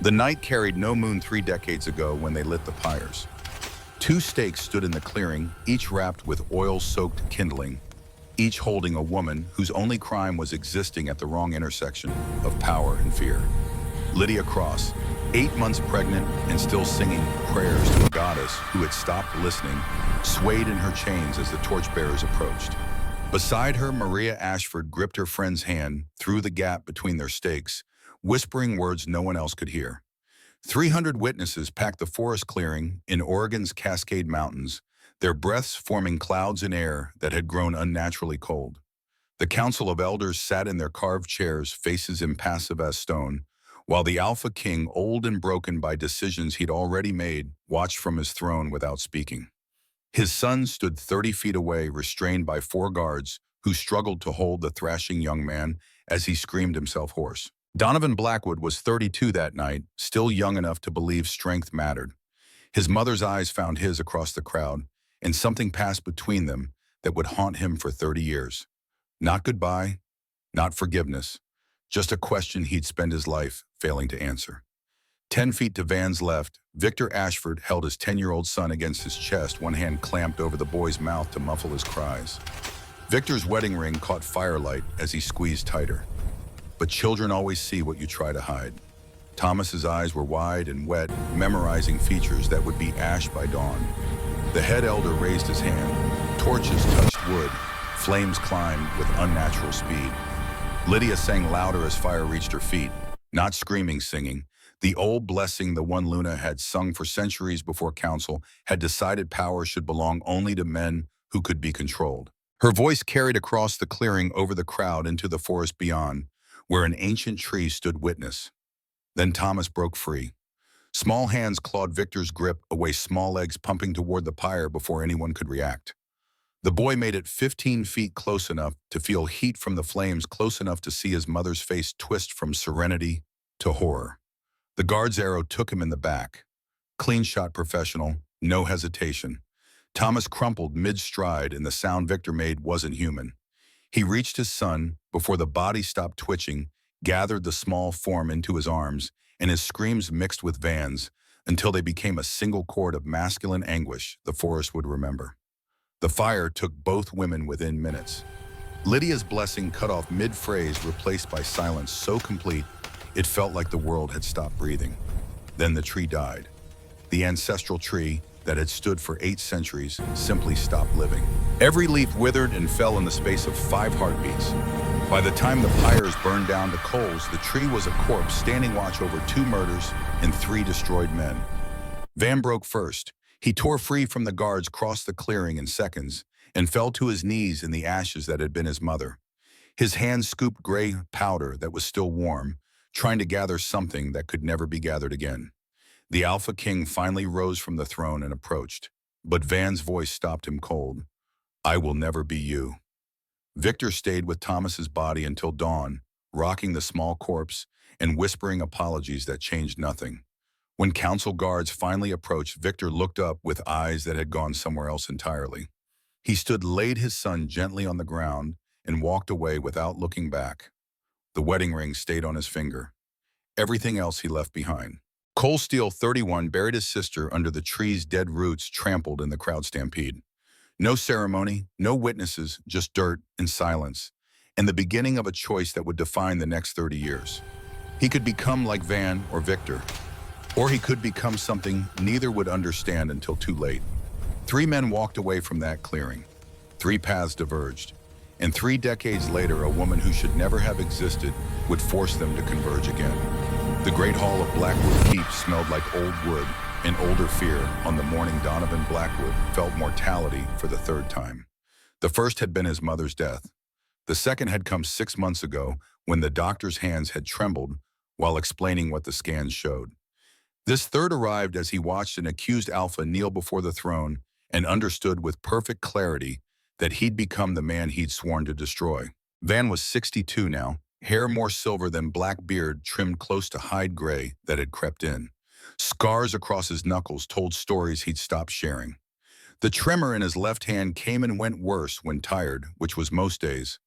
The night carried no moon 3 decades ago when they lit the pyres. Two stakes stood in the clearing, each wrapped with oil-soaked kindling, each holding a woman whose only crime was existing at the wrong intersection of power and fear. Lydia Cross, 8 months pregnant and still singing prayers to a goddess who had stopped listening, swayed in her chains as the torchbearers approached. Beside her, Maria Ashford gripped her friend's hand through the gap between their stakes, whispering words no one else could hear. 300 witnesses packed the forest clearing in Oregon's Cascade Mountains, their breaths forming clouds in air that had grown unnaturally cold. The Council of Elders sat in their carved chairs, faces impassive as stone, while the AlphaKing, old and broken by decisions he'd already made, watched from his throne without speaking. His son stood 30 feet away, restrained by 4 guards who struggled to hold the thrashing young man as he screamed himself hoarse. Donovan Blackwood was 32 that night, still young enough to believe strength mattered. His mother's eyes found his across the crowd, and something passed between them that would haunt him for 30 years. Not goodbye, not forgiveness, just a question he'd spend his life failing to answer. 10 feet to Van's left, Victor Ashford held his 10-year-old son against his chest, one hand clamped over the boy's mouth to muffle his cries. Victor's wedding ring caught firelight as he squeezed tighter. But children always see what you try to hide. Thomas's eyes were wide and wet, memorizing features that would be ash by dawn. The head elder raised his hand. Torches touched wood. Flames climbed with unnatural speed. Lydia sang louder as fire reached her feet, not screaming, singing. The old blessing the one Luna had sung for centuries before council had decided power should belong only to men who could be controlled. Her voice carried across the clearing over the crowd into the forest beyond, where an ancient tree stood witness. Then Thomas broke free. Small hands clawed Victor's grip away, small legs pumping toward the pyre before anyone could react. The boy made it 15 feet close enough to feel heat from the flames, close enough to see his mother's face twist from serenity to horror. The guard's arrow took him in the back. Clean shot, professional, no hesitation. Thomas crumpled mid-stride, and the sound Victor made wasn't human. He reached his son before the body stopped twitching, gathered the small form into his arms, and his screams mixed with Van's until they became a single chord of masculine anguish the forest would remember. The fire took both women within minutes. Lydia's blessing cut off mid-phrase, replaced by silence so complete it felt like the world had stopped breathing. Then the tree died. The ancestral tree that had stood for 8 centuries simply stopped living. Every leaf withered and fell in the space of 5 heartbeats. By the time the pyres burned down to coals, the tree was a corpse standing watch over 2 murders and 3 destroyed men. Van broke first. He tore free from the guards, crossed the clearing in seconds, and fell to his knees in the ashes that had been his mother. His hands scooped gray powder that was still warm, trying to gather something that could never be gathered again. The AlphaKing finally rose from the throne and approached, but Van's voice stopped him cold. "I will never be you." Victor stayed with Thomas's body until dawn, rocking the small corpse and whispering apologies that changed nothing. When council guards finally approached, Victor looked up with eyes that had gone somewhere else entirely. He stood, laid his son gently on the ground, and walked away without looking back. The wedding ring stayed on his finger. Everything else he left behind. Cole Steele, 31, buried his sister under the tree's dead roots, trampled in the crowd stampede. No ceremony, no witnesses, just dirt and silence, and the beginning of a choice that would define the next 30 years. He could become like Van or Victor, or he could become something neither would understand until too late. 3 men walked away from that clearing. 3 paths diverged. And 3 decades later, a woman who should never have existed would force them to converge again. The great hall of Blackwood Keep smelled like old wood and older fear on the morning Donovan Blackwood felt mortality for the 3rd time. The first had been his mother's death. The second had come 6 months ago when the doctor's hands had trembled while explaining what the scans showed. This third arrived as he watched an accused Alpha kneel before the throne and understood with perfect clarity that he'd become the man he'd sworn to destroy. Van was 62 now, hair more silver than black beard trimmed close to hide gray that had crept in. Scars across his knuckles told stories he'd stopped sharing. The tremor in his left hand came and went worse when tired, which was most days.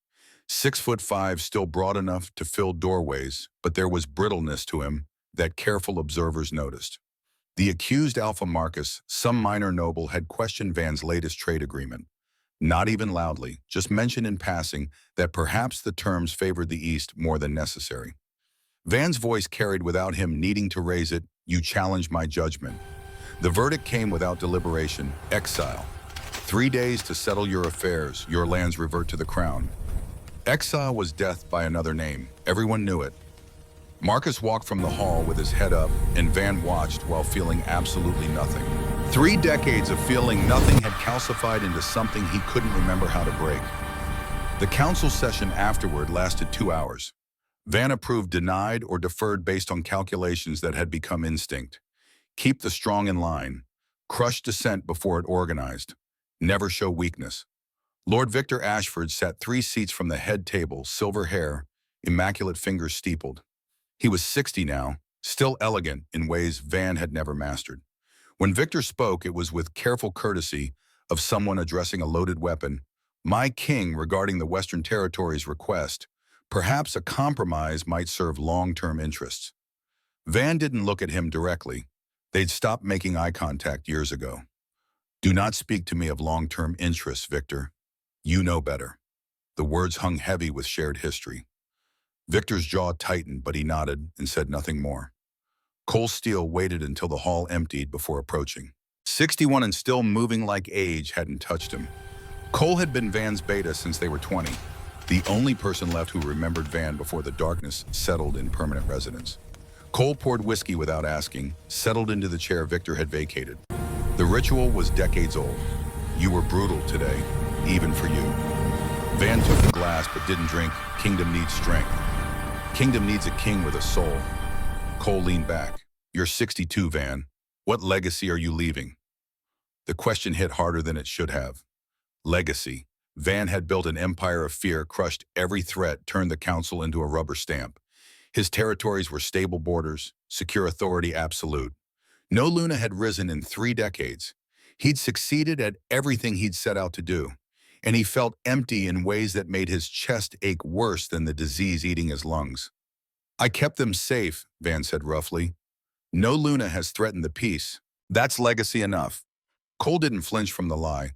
6'5", still broad enough to fill doorways, but there was brittleness to him, that careful observers noticed. The accused Alpha Marcus, some minor noble, had questioned Van's latest trade agreement. Not even loudly, just mentioned in passing that perhaps the terms favored the East more than necessary. Van's voice carried without him needing to raise it, "You challenge my judgment." The verdict came without deliberation: exile. 3 days to settle your affairs, your lands revert to the crown. Exile was death by another name. Everyone knew it. Marcus walked from the hall with his head up, and Van watched while feeling absolutely nothing. 3 decades of feeling nothing had calcified into something he couldn't remember how to break. The council session afterward lasted 2 hours. Van approved, denied, or deferred based on calculations that had become instinct. Keep the strong in line. Crush dissent before it organized. Never show weakness. Lord Victor Ashford sat 3 seats from the head table, silver hair, immaculate fingers steepled. He was 60 now, still elegant in ways Van had never mastered. When Victor spoke, it was with careful courtesy of someone addressing a loaded weapon. "My king, regarding the Western Territories' request, perhaps a compromise might serve long-term interests." Van didn't look at him directly. They'd stopped making eye contact years ago. "Do not speak to me of long-term interests, Victor. You know better." The words hung heavy with shared history. Victor's jaw tightened, but he nodded and said nothing more. Cole Steele waited until the hall emptied before approaching. 61 and still moving like age hadn't touched him. Cole had been Van's beta since they were 20, the only person left who remembered Van before the darkness settled in permanent residence. Cole poured whiskey without asking, settled into the chair Victor had vacated. The ritual was decades old. "You were brutal today, even for you." Van took the glass but didn't drink. Kingdom needs strength. Kingdom needs a king with a soul. Cole leaned back. "You're 62, Van. What legacy are you leaving?" The question hit harder than it should have. Legacy. Van had built an empire of fear, crushed every threat, turned the council into a rubber stamp. His territories were stable borders, secure authority absolute. No Luna had risen in 3 decades. He'd succeeded at everything he'd set out to do, and he felt empty in ways that made his chest ache worse than the disease eating his lungs. "I kept them safe," Van said roughly. "No Luna has threatened the peace. That's legacy enough." Cole didn't flinch from the lie.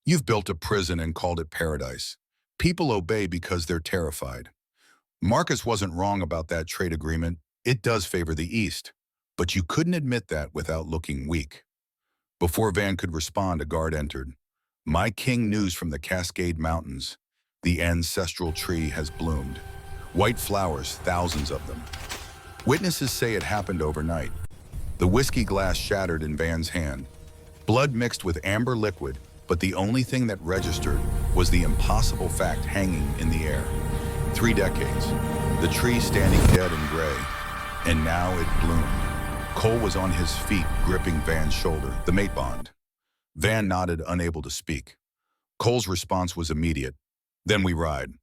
"You've built a prison and called it paradise. People obey because they're terrified. Marcus wasn't wrong about that trade agreement. It does favor the East. But you couldn't admit that without looking weak." Before Van could respond, a guard entered. "My king, news from the Cascade Mountains. The ancestral tree has bloomed. White flowers, thousands of them. Witnesses say it happened overnight." The whiskey glass shattered in Van's hand. Blood mixed with amber liquid, but the only thing that registered was the impossible fact hanging in the air. 3 decades. The tree standing dead and gray. And now it bloomed. Cole was on his feet, gripping Van's shoulder, the mate bond. Van nodded, unable to speak. Cole's response was immediate. "Then we ride."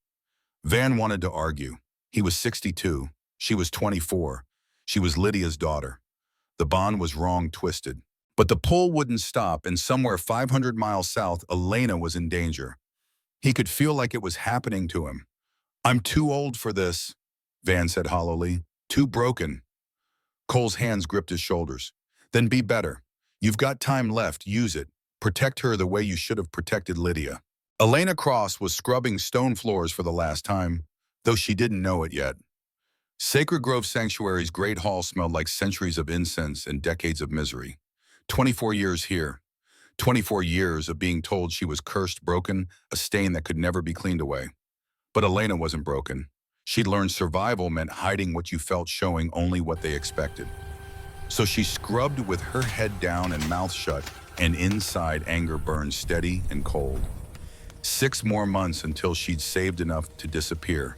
Van wanted to argue. He was 62. She was 24. She was Lydia's daughter. The bond was wrong twisted. But the pull wouldn't stop, and somewhere 500 miles south, Elena was in danger. He could feel like it was happening to him. "I'm too old for this," Van said hollowly. "Too broken." Cole's hands gripped his shoulders. "Then be better. You've got time left. Use it. Protect her the way you should have protected Lydia." Elena Cross was scrubbing stone floors for the last time, though she didn't know it yet. Sacred Grove Sanctuary's great hall smelled like centuries of incense and decades of misery. 24 years here. 24 years of being told she was cursed, broken, a stain that could never be cleaned away. But Elena wasn't broken. She'd learned survival meant hiding what you felt, showing only what they expected. So she scrubbed with her head down and mouth shut, and inside anger burned steady and cold. 6 more months until she'd saved enough to disappear.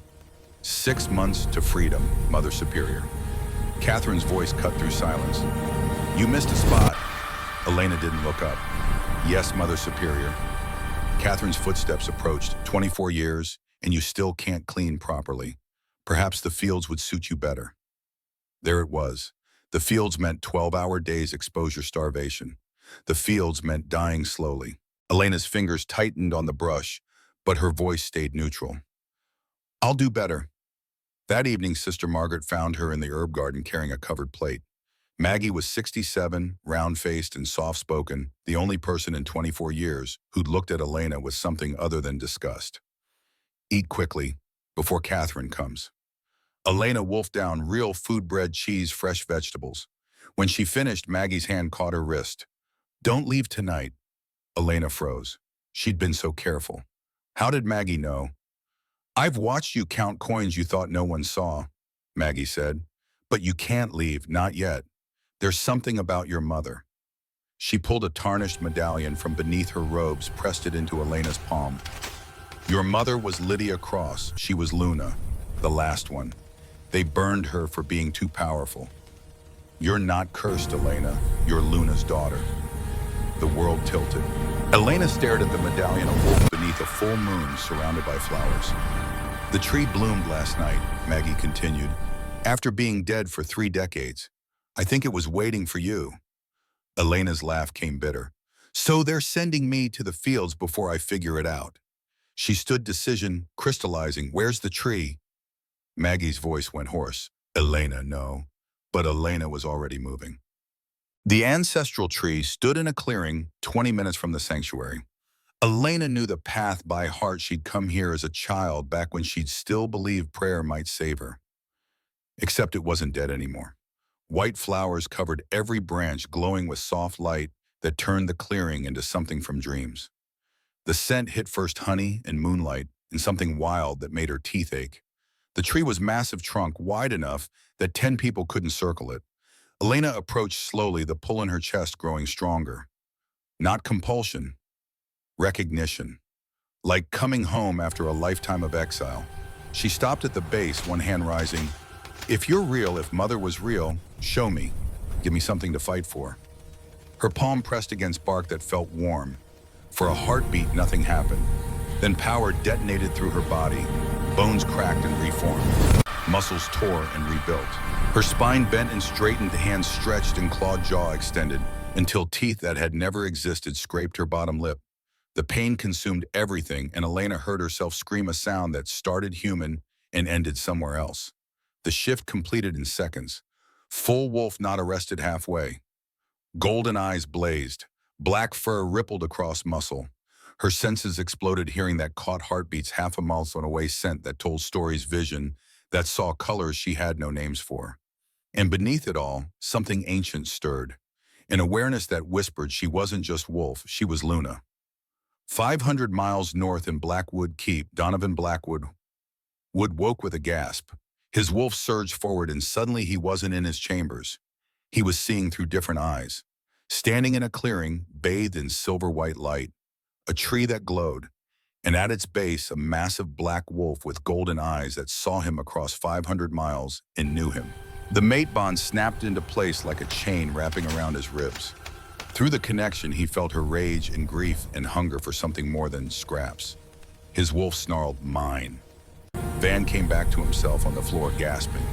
6 months to freedom, Mother Superior. Catherine's voice cut through silence. "You missed a spot." Elena didn't look up. "Yes, Mother Superior." Catherine's footsteps approached. 24 years, and you still can't clean properly. Perhaps the fields would suit you better. There it was. The fields meant 12-hour days exposure starvation. The fields meant dying slowly. Elena's fingers tightened on the brush, but her voice stayed neutral. "I'll do better." That evening, Sister Margaret found her in the herb garden carrying a covered plate. Maggie was 67, round-faced and soft-spoken, the only person in 24 years who'd looked at Elena with something other than disgust. Eat quickly, before Catherine comes. Elena wolfed down real food-bred cheese, fresh vegetables. When she finished, Maggie's hand caught her wrist. Don't leave tonight. Elena froze. She'd been so careful. How did Maggie know? I've watched you count coins you thought no one saw, Maggie said. But you can't leave, not yet. There's something about your mother. She pulled a tarnished medallion from beneath her robes, pressed it into Elena's palm. Your mother was Lydia Cross. She was Luna, the last one. They burned her for being too powerful. You're not cursed, Elena. You're Luna's daughter. The world tilted. Elena stared at the medallion, a wolf beneath a full moon surrounded by flowers. The tree bloomed last night, Maggie continued, after being dead for 3 decades. I think it was waiting for you. Elena's laugh came bitter. So they're sending me to the fields before I figure it out. She stood, decision crystallizing. Where's the tree? Maggie's voice went hoarse. Elena, no. But Elena was already moving. The ancestral tree stood in a clearing 20 minutes from the sanctuary. Elena knew the path by heart. She'd come here as a child, back when she'd still believed prayer might save her. Except it wasn't dead anymore. White flowers covered every branch, glowing with soft light that turned the clearing into something from dreams. The scent hit first honey and moonlight, and something wild that made her teeth ache. The tree was massive trunk, wide enough that 10 people couldn't circle it. Elena approached slowly, the pull in her chest growing stronger. Not compulsion, recognition. Like coming home after a lifetime of exile. She stopped at the base, one hand rising. If you're real, if Mother was real, show me. Give me something to fight for. Her palm pressed against bark that felt warm. For a heartbeat, nothing happened. Then power detonated through her body. Bones cracked and reformed. Muscles tore and rebuilt. Her spine bent and straightened, hands stretched and clawed jaw extended, until teeth that had never existed scraped her bottom lip. The pain consumed everything, and Elena heard herself scream a sound that started human and ended somewhere else. The shift completed in seconds. Full wolf, not arrested halfway. Golden eyes blazed. Black fur rippled across muscle. Her senses exploded, hearing that caught heartbeats, half a mile away, scent that told stories, vision that saw colors she had no names for. And beneath it all, something ancient stirred. An awareness that whispered she wasn't just Wolf, she was Luna. 500 miles north in Blackwood Keep, Donovan Blackwood woke with a gasp. His wolf surged forward, and suddenly he wasn't in his chambers. He was seeing through different eyes. Standing in a clearing, bathed in silver-white light, a tree that glowed, and at its base a massive black wolf with golden eyes that saw him across 500 miles and knew him. The mate bond snapped into place like a chain wrapping around his ribs. Through the connection, he felt her rage and grief and hunger for something more than scraps. His wolf snarled, "Mine." Van came back to himself on the floor, gasping.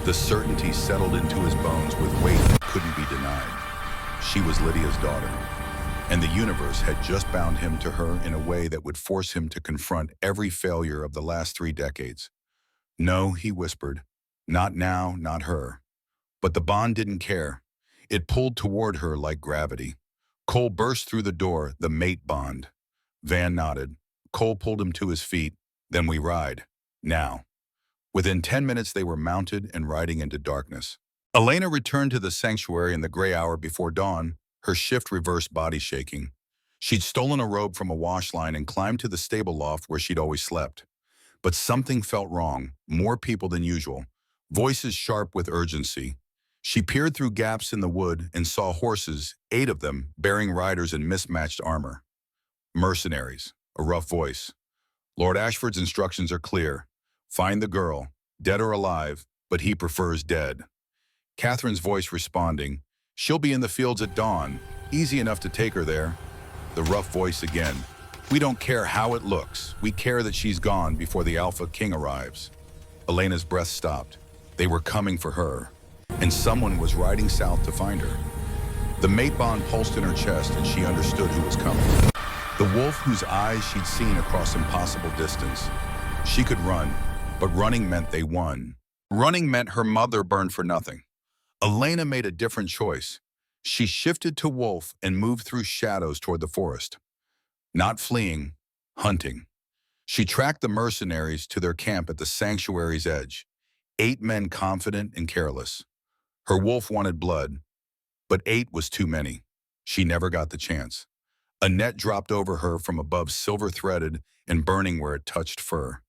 The certainty settled into his bones with weight that couldn't be denied. She was Lydia's daughter, and the universe had just bound him to her in a way that would force him to confront every failure of the last 3 decades. No, he whispered, not now, not her. But the bond didn't care. It pulled toward her like gravity. Cole burst through the door, the mate bond. Van nodded. Cole pulled him to his feet. Then we ride. Now. Within 10 minutes, they were mounted and riding into darkness. Elena returned to the sanctuary in the gray hour before dawn, her shift reversed, body shaking. She'd stolen a robe from a wash line and climbed to the stable loft where she'd always slept. But something felt wrong, more people than usual, voices sharp with urgency. She peered through gaps in the wood and saw horses, 8 of them, bearing riders in mismatched armor. Mercenaries, a rough voice. Lord Ashford's instructions are clear. Find the girl, dead or alive, but he prefers dead. Catherine's voice responding, she'll be in the fields at dawn, easy enough to take her there. The rough voice again, we don't care how it looks, we care that she's gone before the AlphaKing arrives. Elena's breath stopped. They were coming for her, and someone was riding south to find her. The mate bond pulsed in her chest, and she understood who was coming. The wolf whose eyes she'd seen across impossible distance. She could run, but running meant they won. Running meant her mother burned for nothing. Elena made a different choice. She shifted to wolf and moved through shadows toward the forest. Not fleeing, hunting. She tracked the mercenaries to their camp at the sanctuary's edge. 8 men confident and careless. Her wolf wanted blood, but 8 was too many. She never got the chance. A net dropped over her from above, silver-threaded and burning where it touched fur.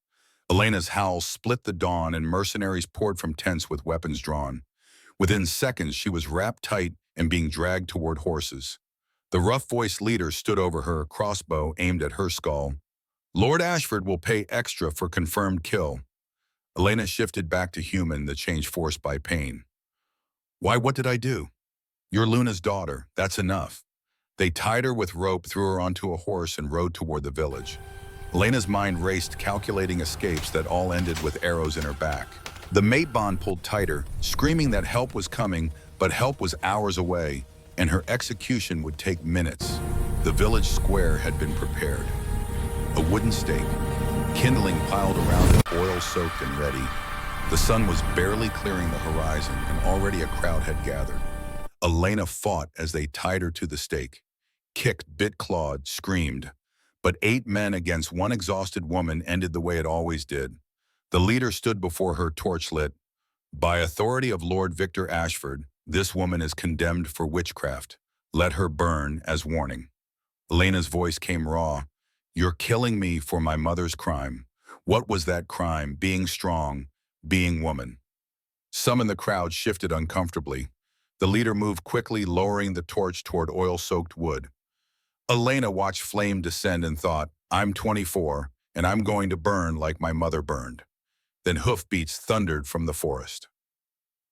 Elena's howls split the dawn, and mercenaries poured from tents with weapons drawn. Within seconds, she was wrapped tight and being dragged toward horses. The rough-voiced leader stood over her, crossbow aimed at her skull. "Lord Ashford will pay extra for confirmed kill." Elena shifted back to human, the change forced by pain. "Why, what did I do?" "You're Luna's daughter, that's enough." They tied her with rope, threw her onto a horse, and rode toward the village. Elena's mind raced, calculating escapes that all ended with arrows in her back. The mate bond pulled tighter, screaming that help was coming, but help was hours away, and her execution would take minutes. The village square had been prepared. A wooden stake, kindling piled around it, oil-soaked and ready. The sun was barely clearing the horizon, and already a crowd had gathered. Elena fought as they tied her to the stake. Kicked, bit, clawed, screamed. But 8 men against one exhausted woman ended the way it always did. The leader stood before her, torch lit. "By authority of Lord Victor Ashford, this woman is condemned for witchcraft. Let her burn as warning." Elena's voice came raw. "You're killing me for my mother's crime. What was that crime? Being strong, being woman." Some in the crowd shifted uncomfortably. The leader moved quickly, lowering the torch toward oil-soaked wood. Elena watched flame descend and thought, "I'm 24, and I'm going to burn like my mother burned." Then hoofbeats thundered from the forest.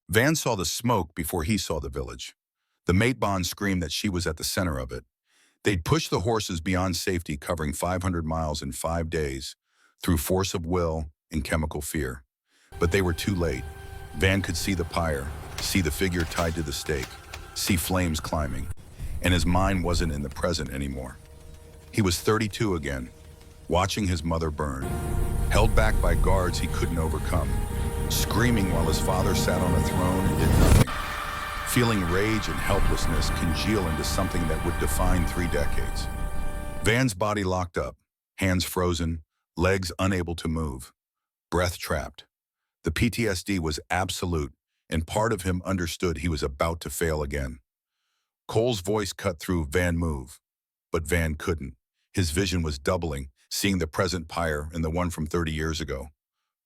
Van saw the smoke before he saw the village. The mate bond screamed that she was at the center of it. They'd pushed the horses beyond safety, covering 500 miles in 5 days, through force of will and chemical fear. But they were too late. Van could see the pyre, see the figure tied to the stake, see flames climbing, and his mind wasn't in the present anymore. He was 32 again, watching his mother burn, held back by guards he couldn't overcome, screaming while his father sat on a throne and did nothing, feeling rage and helplessness congeal into something that would define 3 decades. Van's body locked up, hands frozen, legs unable to move, breath trapped. The PTSD was absolute, and part of him understood he was about to fail again. Cole's voice cut through, "Van, move." But Van couldn't. His vision was doubling, seeing the present pyre and the one from 30 years ago.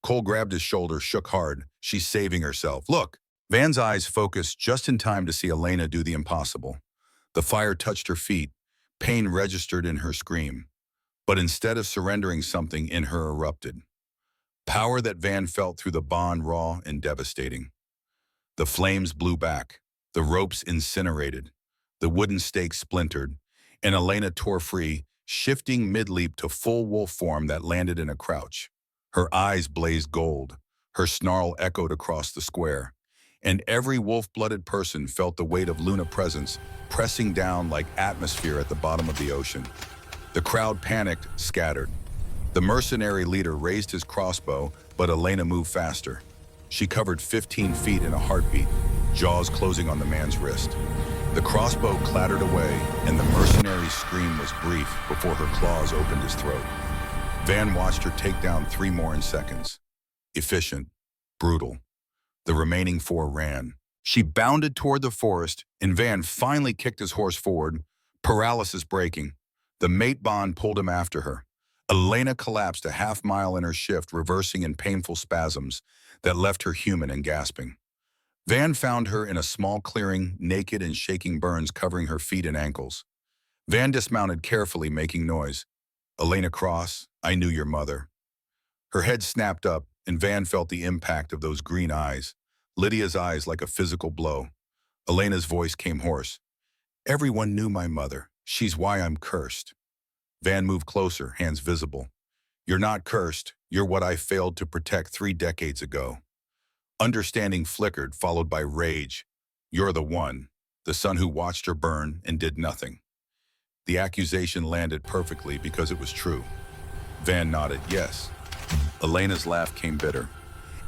Cole grabbed his shoulder, shook hard. "She's saving herself. Look." Van's eyes focused just in time to see Elena do the impossible. The fire touched her feet. Pain registered in her scream. But instead of surrendering, something in her erupted. Power that Van felt through the bond, raw and devastating. The flames blew back. The ropes incinerated. The wooden stake splintered, and Elena tore free, shifting mid-leap to full wolf form that landed in a crouch. Her eyes blazed gold. Her snarl echoed across the square, and every wolf-blooded person felt the weight of Luna presence pressing down like atmosphere at the bottom of the ocean. The crowd panicked, scattered. The mercenary leader raised his crossbow, but Elena moved faster. She covered 15 feet in a heartbeat, jaws closing on the man's wrist. The crossbow clattered away, and the mercenary's scream was brief before her claws opened his throat. Van watched her take down 3 more in seconds. Efficient, brutal. The remaining 4 ran. She bounded toward the forest, and Van finally kicked his horse forward, paralysis breaking. The mate bond pulled him after her. Elena collapsed a half-mile in her shift, reversing in painful spasms that left her human and gasping. Van found her in a small clearing, naked and shaking burns covering her feet and ankles. Van dismounted carefully, making noise. "Elena Cross, I knew your mother." Her head snapped up, and Van felt the impact of those green eyes, Lydia's eyes like a physical blow. Elena's voice came hoarse. "Everyone knew my mother. She's why I'm cursed." Van moved closer, hands visible. "You're not cursed. You're what I failed to protect 3 decades ago." Understanding flickered, followed by rage. "You're the one, the son who watched her burn and did nothing." The accusation landed perfectly because it was true. Van nodded, "Yes. Elena's laugh came bitter.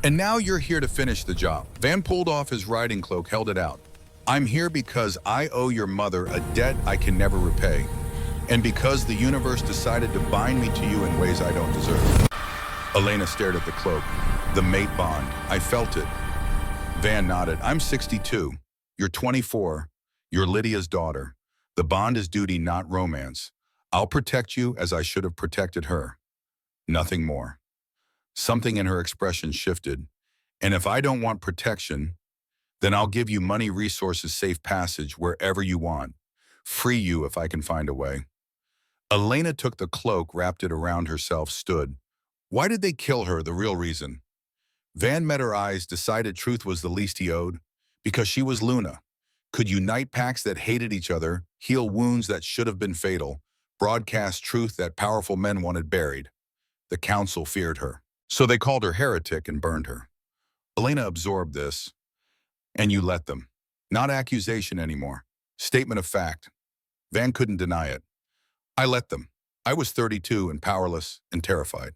And now you're here to finish the job. Van pulled off his riding cloak, held it out. I'm here because I owe your mother a debt I can never repay. And because the universe decided to bind me to you in ways I don't deserve. Elena stared at the cloak. The mate bond. I felt it. Van nodded. I'm 62. You're 24. You're Lydia's daughter. The bond is duty, not romance. I'll protect you as I should have protected her. Nothing more. Something in her expression shifted. And if I don't want protection, then I'll give you money, resources, safe passage wherever you want. Free you if I can find a way. Elena took the cloak, wrapped it around herself, stood. Why did they kill her? The real reason. Van met her eyes, decided truth was the least he owed. Because she was Luna. Could unite packs that hated each other, heal wounds that should have been fatal, broadcast truth that powerful men wanted buried. The council feared her. So they called her heretic and burned her. Elena absorbed this. And you let them. Not accusation anymore. Statement of fact. Van couldn't deny it. I let them. I was 32 and powerless and terrified.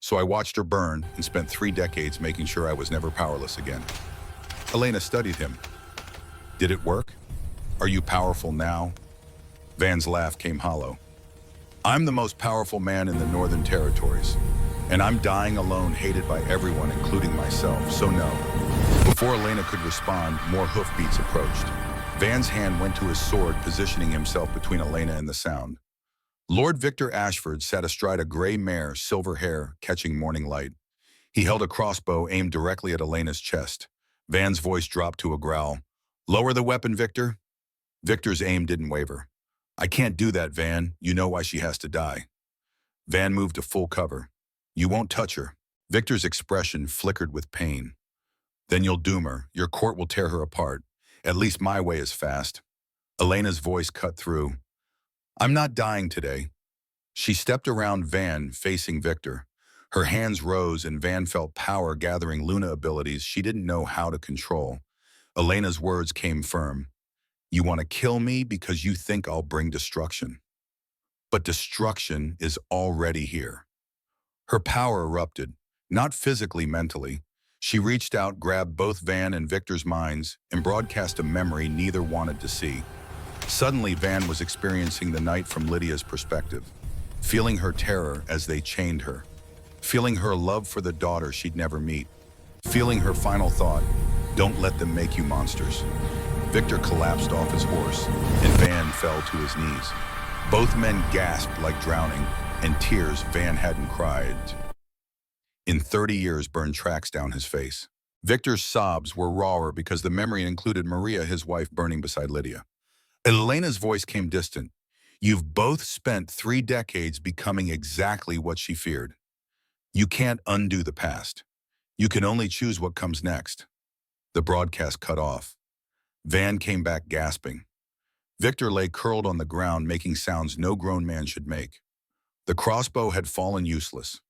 So I watched her burn and spent 3 decades making sure I was never powerless again. Elena studied him. Did it work? Are you powerful now? Van's laugh came hollow. I'm the most powerful man in the Northern Territories. And I'm dying alone, hated by everyone, including myself, so no. Before Elena could respond, more hoofbeats approached. Van's hand went to his sword, positioning himself between Elena and the sound. Lord Victor Ashford sat astride a gray mare, silver hair, catching morning light. He held a crossbow aimed directly at Elena's chest. Van's voice dropped to a growl. Lower the weapon, Victor. Victor's aim didn't waver. I can't do that, Van. You know why she has to die. Van moved to full cover. You won't touch her. Victor's expression flickered with pain. Then you'll doom her. Your court will tear her apart. At least my way is fast. Elena's voice cut through. I'm not dying today. She stepped around Van, facing Victor. Her hands rose and Van felt power gathering Luna abilities she didn't know how to control. Elena's words came firm. You want to kill me because you think I'll bring destruction. But destruction is already here. Her power erupted, not physically, mentally. She reached out, grabbed both Van and Victor's minds, and broadcast a memory neither wanted to see. Suddenly, Van was experiencing the night from Lydia's perspective, feeling her terror as they chained her, feeling her love for the daughter she'd never meet, feeling her final thought, don't let them make you monsters. Victor collapsed off his horse, and Van fell to his knees. Both men gasped like drowning, and tears Van hadn't cried in 30 years burned tracks down his face. Victor's sobs were rawer because the memory included Maria, his wife, burning beside Lydia. Elena's voice came distant. You've both spent 3 decades becoming exactly what she feared. You can't undo the past. You can only choose what comes next. The broadcast cut off. Van came back gasping. Victor lay curled on the ground, making sounds no grown man should make. The crossbow had fallen useless.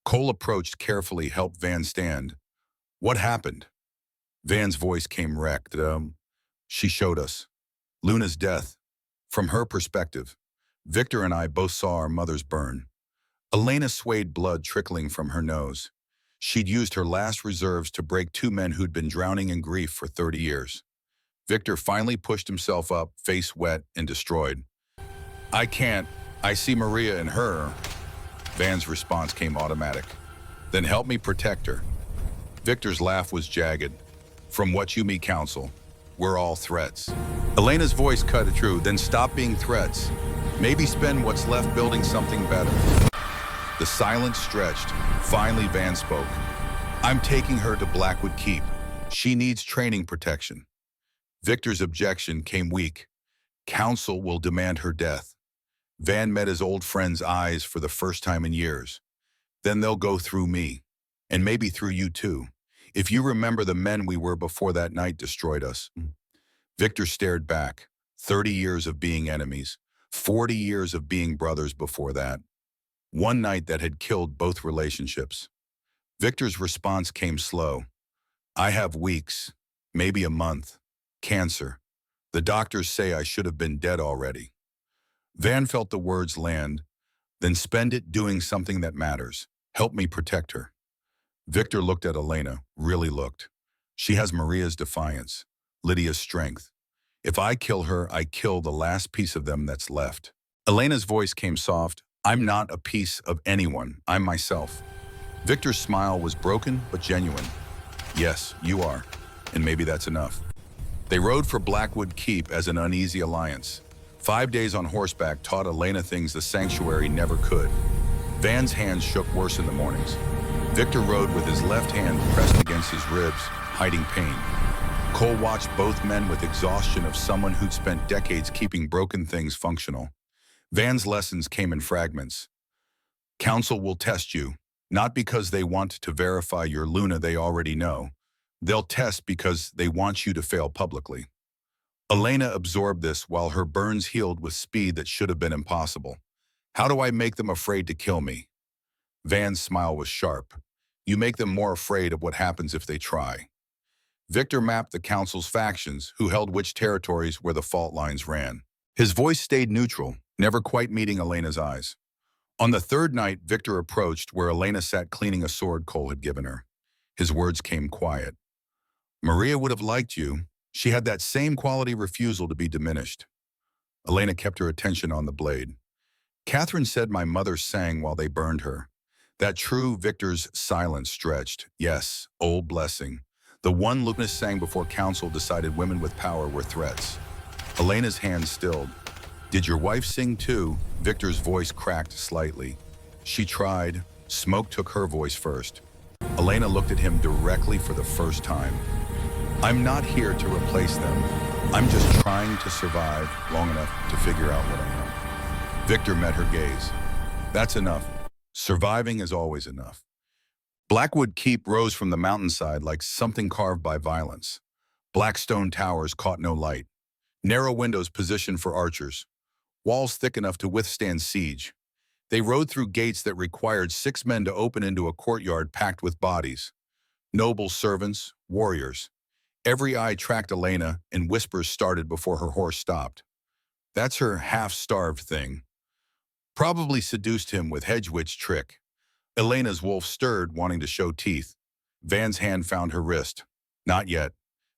Cole approached carefully, helped Van stand. What happened? Van's voice came wrecked. She showed us. Luna's death. From her perspective, Victor and I both saw our mothers burn. Elena swayed, blood trickling from her nose. She'd used her last reserves to break 2 men who'd been drowning in grief for 30 years. Victor finally pushed himself up, face wet and destroyed. I can't. I see Maria in her. Van's response came automatic. Then help me protect her. Victor's laugh was jagged. From what you me counsel, we're all threats. Elena's voice cut through. Then stop being threats. Maybe spend what's left building something better. The silence stretched. Finally, Van spoke. I'm taking her to Blackwood Keep. She needs training protection. Victor's objection came weak. Council will demand her death. Van met his old friend's eyes for the first time in years. Then they'll go through me. And maybe through you too. If you remember the men we were before that night destroyed us. Victor stared back. 30 years of being enemies. 40 years of being brothers before that. One night that had killed both relationships. Victor's response came slow. I have weeks, maybe a month. Cancer. The doctors say I should have been dead already. Van felt the words land, then spend it doing something that matters. Help me protect her. Victor looked at Elena, really looked. She has Maria's defiance, Lydia's strength. If I kill her, I kill the last piece of them that's left. Elena's voice came soft. I'm not a piece of anyone. I'm myself. Victor's smile was broken but genuine. Yes, you are. And maybe that's enough. They rode for Blackwood Keep as an uneasy alliance. 5 days on horseback taught Elena things the sanctuary never could. Van's hands shook worse in the mornings. Victor rode with his left hand pressed against his ribs, hiding pain. Cole watched both men with exhaustion of someone who'd spent decades keeping broken things functional. Van's lessons came in fragments. Council will test you, not because they want to verify your Luna they already know. They'll test because they want you to fail publicly. Elena absorbed this while her burns healed with speed that should have been impossible. How do I make them afraid to kill me? Van's smile was sharp. You make them more afraid of what happens if they try. Victor mapped the council's factions, who held which territories where the fault lines ran. His voice stayed neutral, never quite meeting Elena's eyes. On the third night, Victor approached where Elena sat cleaning a sword Cole had given her. His words came quiet. Maria would have liked you. She had that same quality refusal to be diminished. Elena kept her attention on the blade. Catherine said my mother sang while they burned her. That true Victor's silence stretched. Yes, old blessing. The one Lucas sang before council decided women with power were threats. Elena's hand stilled. Did your wife sing too? Victor's voice cracked slightly. She tried. Smoke took her voice first. Elena looked at him directly for the first time. I'm not here to replace them. I'm just trying to survive long enough to figure out what I know. Victor met her gaze. That's enough. Surviving is always enough. Blackwood Keep rose from the mountainside like something carved by violence. Black stone towers caught no light. Narrow windows positioned for archers. Walls thick enough to withstand siege. They rode through gates that required 6 men to open into a courtyard packed with bodies. Noble servants, warriors. Every eye tracked Elena, and whispers started before her horse stopped. That's her half-starved thing. Probably seduced him with hedge witch trick. Elena's wolf stirred, wanting to show teeth. Van's hand found her wrist. Not yet.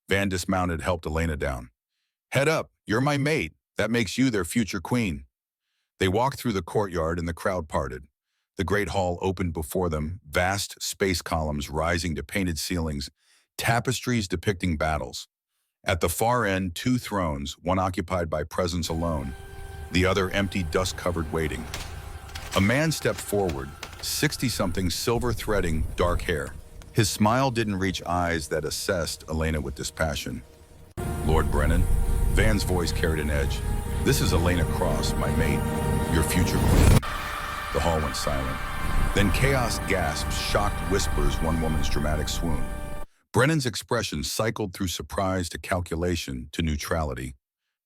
Van dismounted, helped Elena down. Head up, you're my mate. That makes you their future queen. They walked through the courtyard and the crowd parted. The great hall opened before them, vast space columns rising to painted ceilings, tapestries depicting battles. At the far end, 2 thrones, one occupied by presence alone, the other empty, dust-covered waiting. A man stepped forward, 60-something, silver threading, dark hair. His smile didn't reach eyes that assessed Elena with dispassion. Lord Brennan, Van's voice carried an edge. This is Elena Cross, my mate, your future queen. The hall went silent. Then chaos gasps, shocked whispers, one woman's dramatic swoon. Brennan's expression cycled through surprise to calculation to neutrality.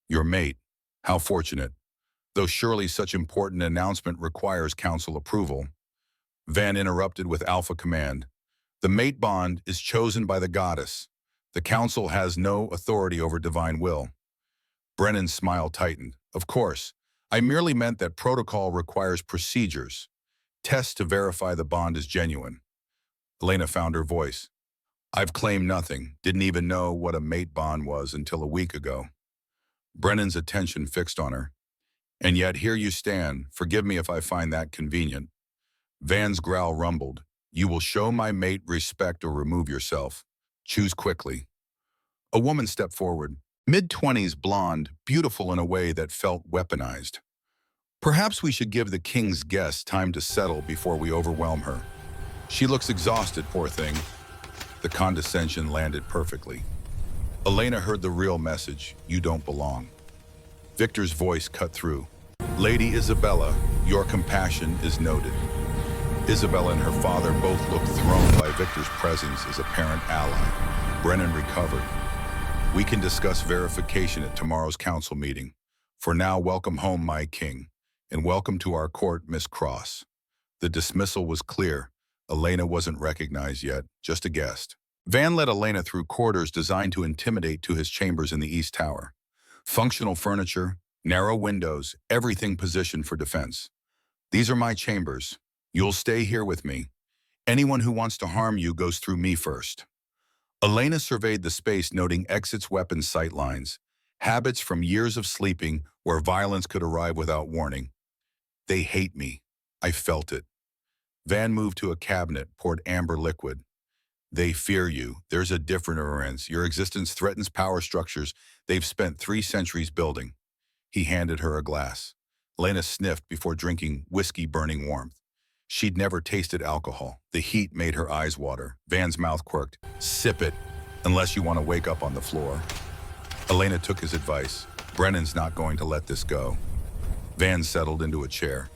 Your mate, how fortunate. Though surely such important announcement requires council approval. Van interrupted with alpha command. The mate bond is chosen by the goddess. The council has no authority over divine will. Brennan's smile tightened. Of course, I merely meant that protocol requires procedures. Tests to verify the bond is genuine. Elena found her voice. I've claimed nothing, didn't even know what a mate bond was until a week ago. Brennan's attention fixed on her. And yet here you stand, forgive me if I find that convenient. Van's growl rumbled. You will show my mate respect or remove yourself. Choose quickly. A woman stepped forward, mid-20s blonde, beautiful in a way that felt weaponized. Perhaps we should give the king's guest time to settle before we overwhelm her. She looks exhausted, poor thing. The condescension landed perfectly. Elena heard the real message, you don't belong. Victor's voice cut through. Lady Isabella, your compassion is noted. Isabella and her father both looked thrown by Victor's presence as a parent ally. Brennan recovered. We can discuss verification at tomorrow's council meeting. For now, welcome home, my king, and welcome to our court, Miss Cross. The dismissal was clear. Elena wasn't recognized yet, just a guest. Van led Elena through corridors designed to intimidate to his chambers in the East Tower. Functional furniture, narrow windows, everything positioned for defense. These are my chambers. You'll stay here with me. Anyone who wants to harm you goes through me first. Elena surveyed the space, noting exits, weapons, sight lines, habits from years of sleeping where violence could arrive without warning. They hate me. I felt it. Van moved to a cabinet, poured amber liquid. They fear you. There's a different occurrence. Your existence threatens power structures they've spent 3 centuries building. He handed her a glass. Lena sniffed before drinking whiskey, burning warmth. She'd never tasted alcohol. The heat made her eyes water. Van's mouth quirked. Sip it, unless you want to wake up on the floor. Elena took his advice. Brennan's not going to let this go. Van settled into a chair.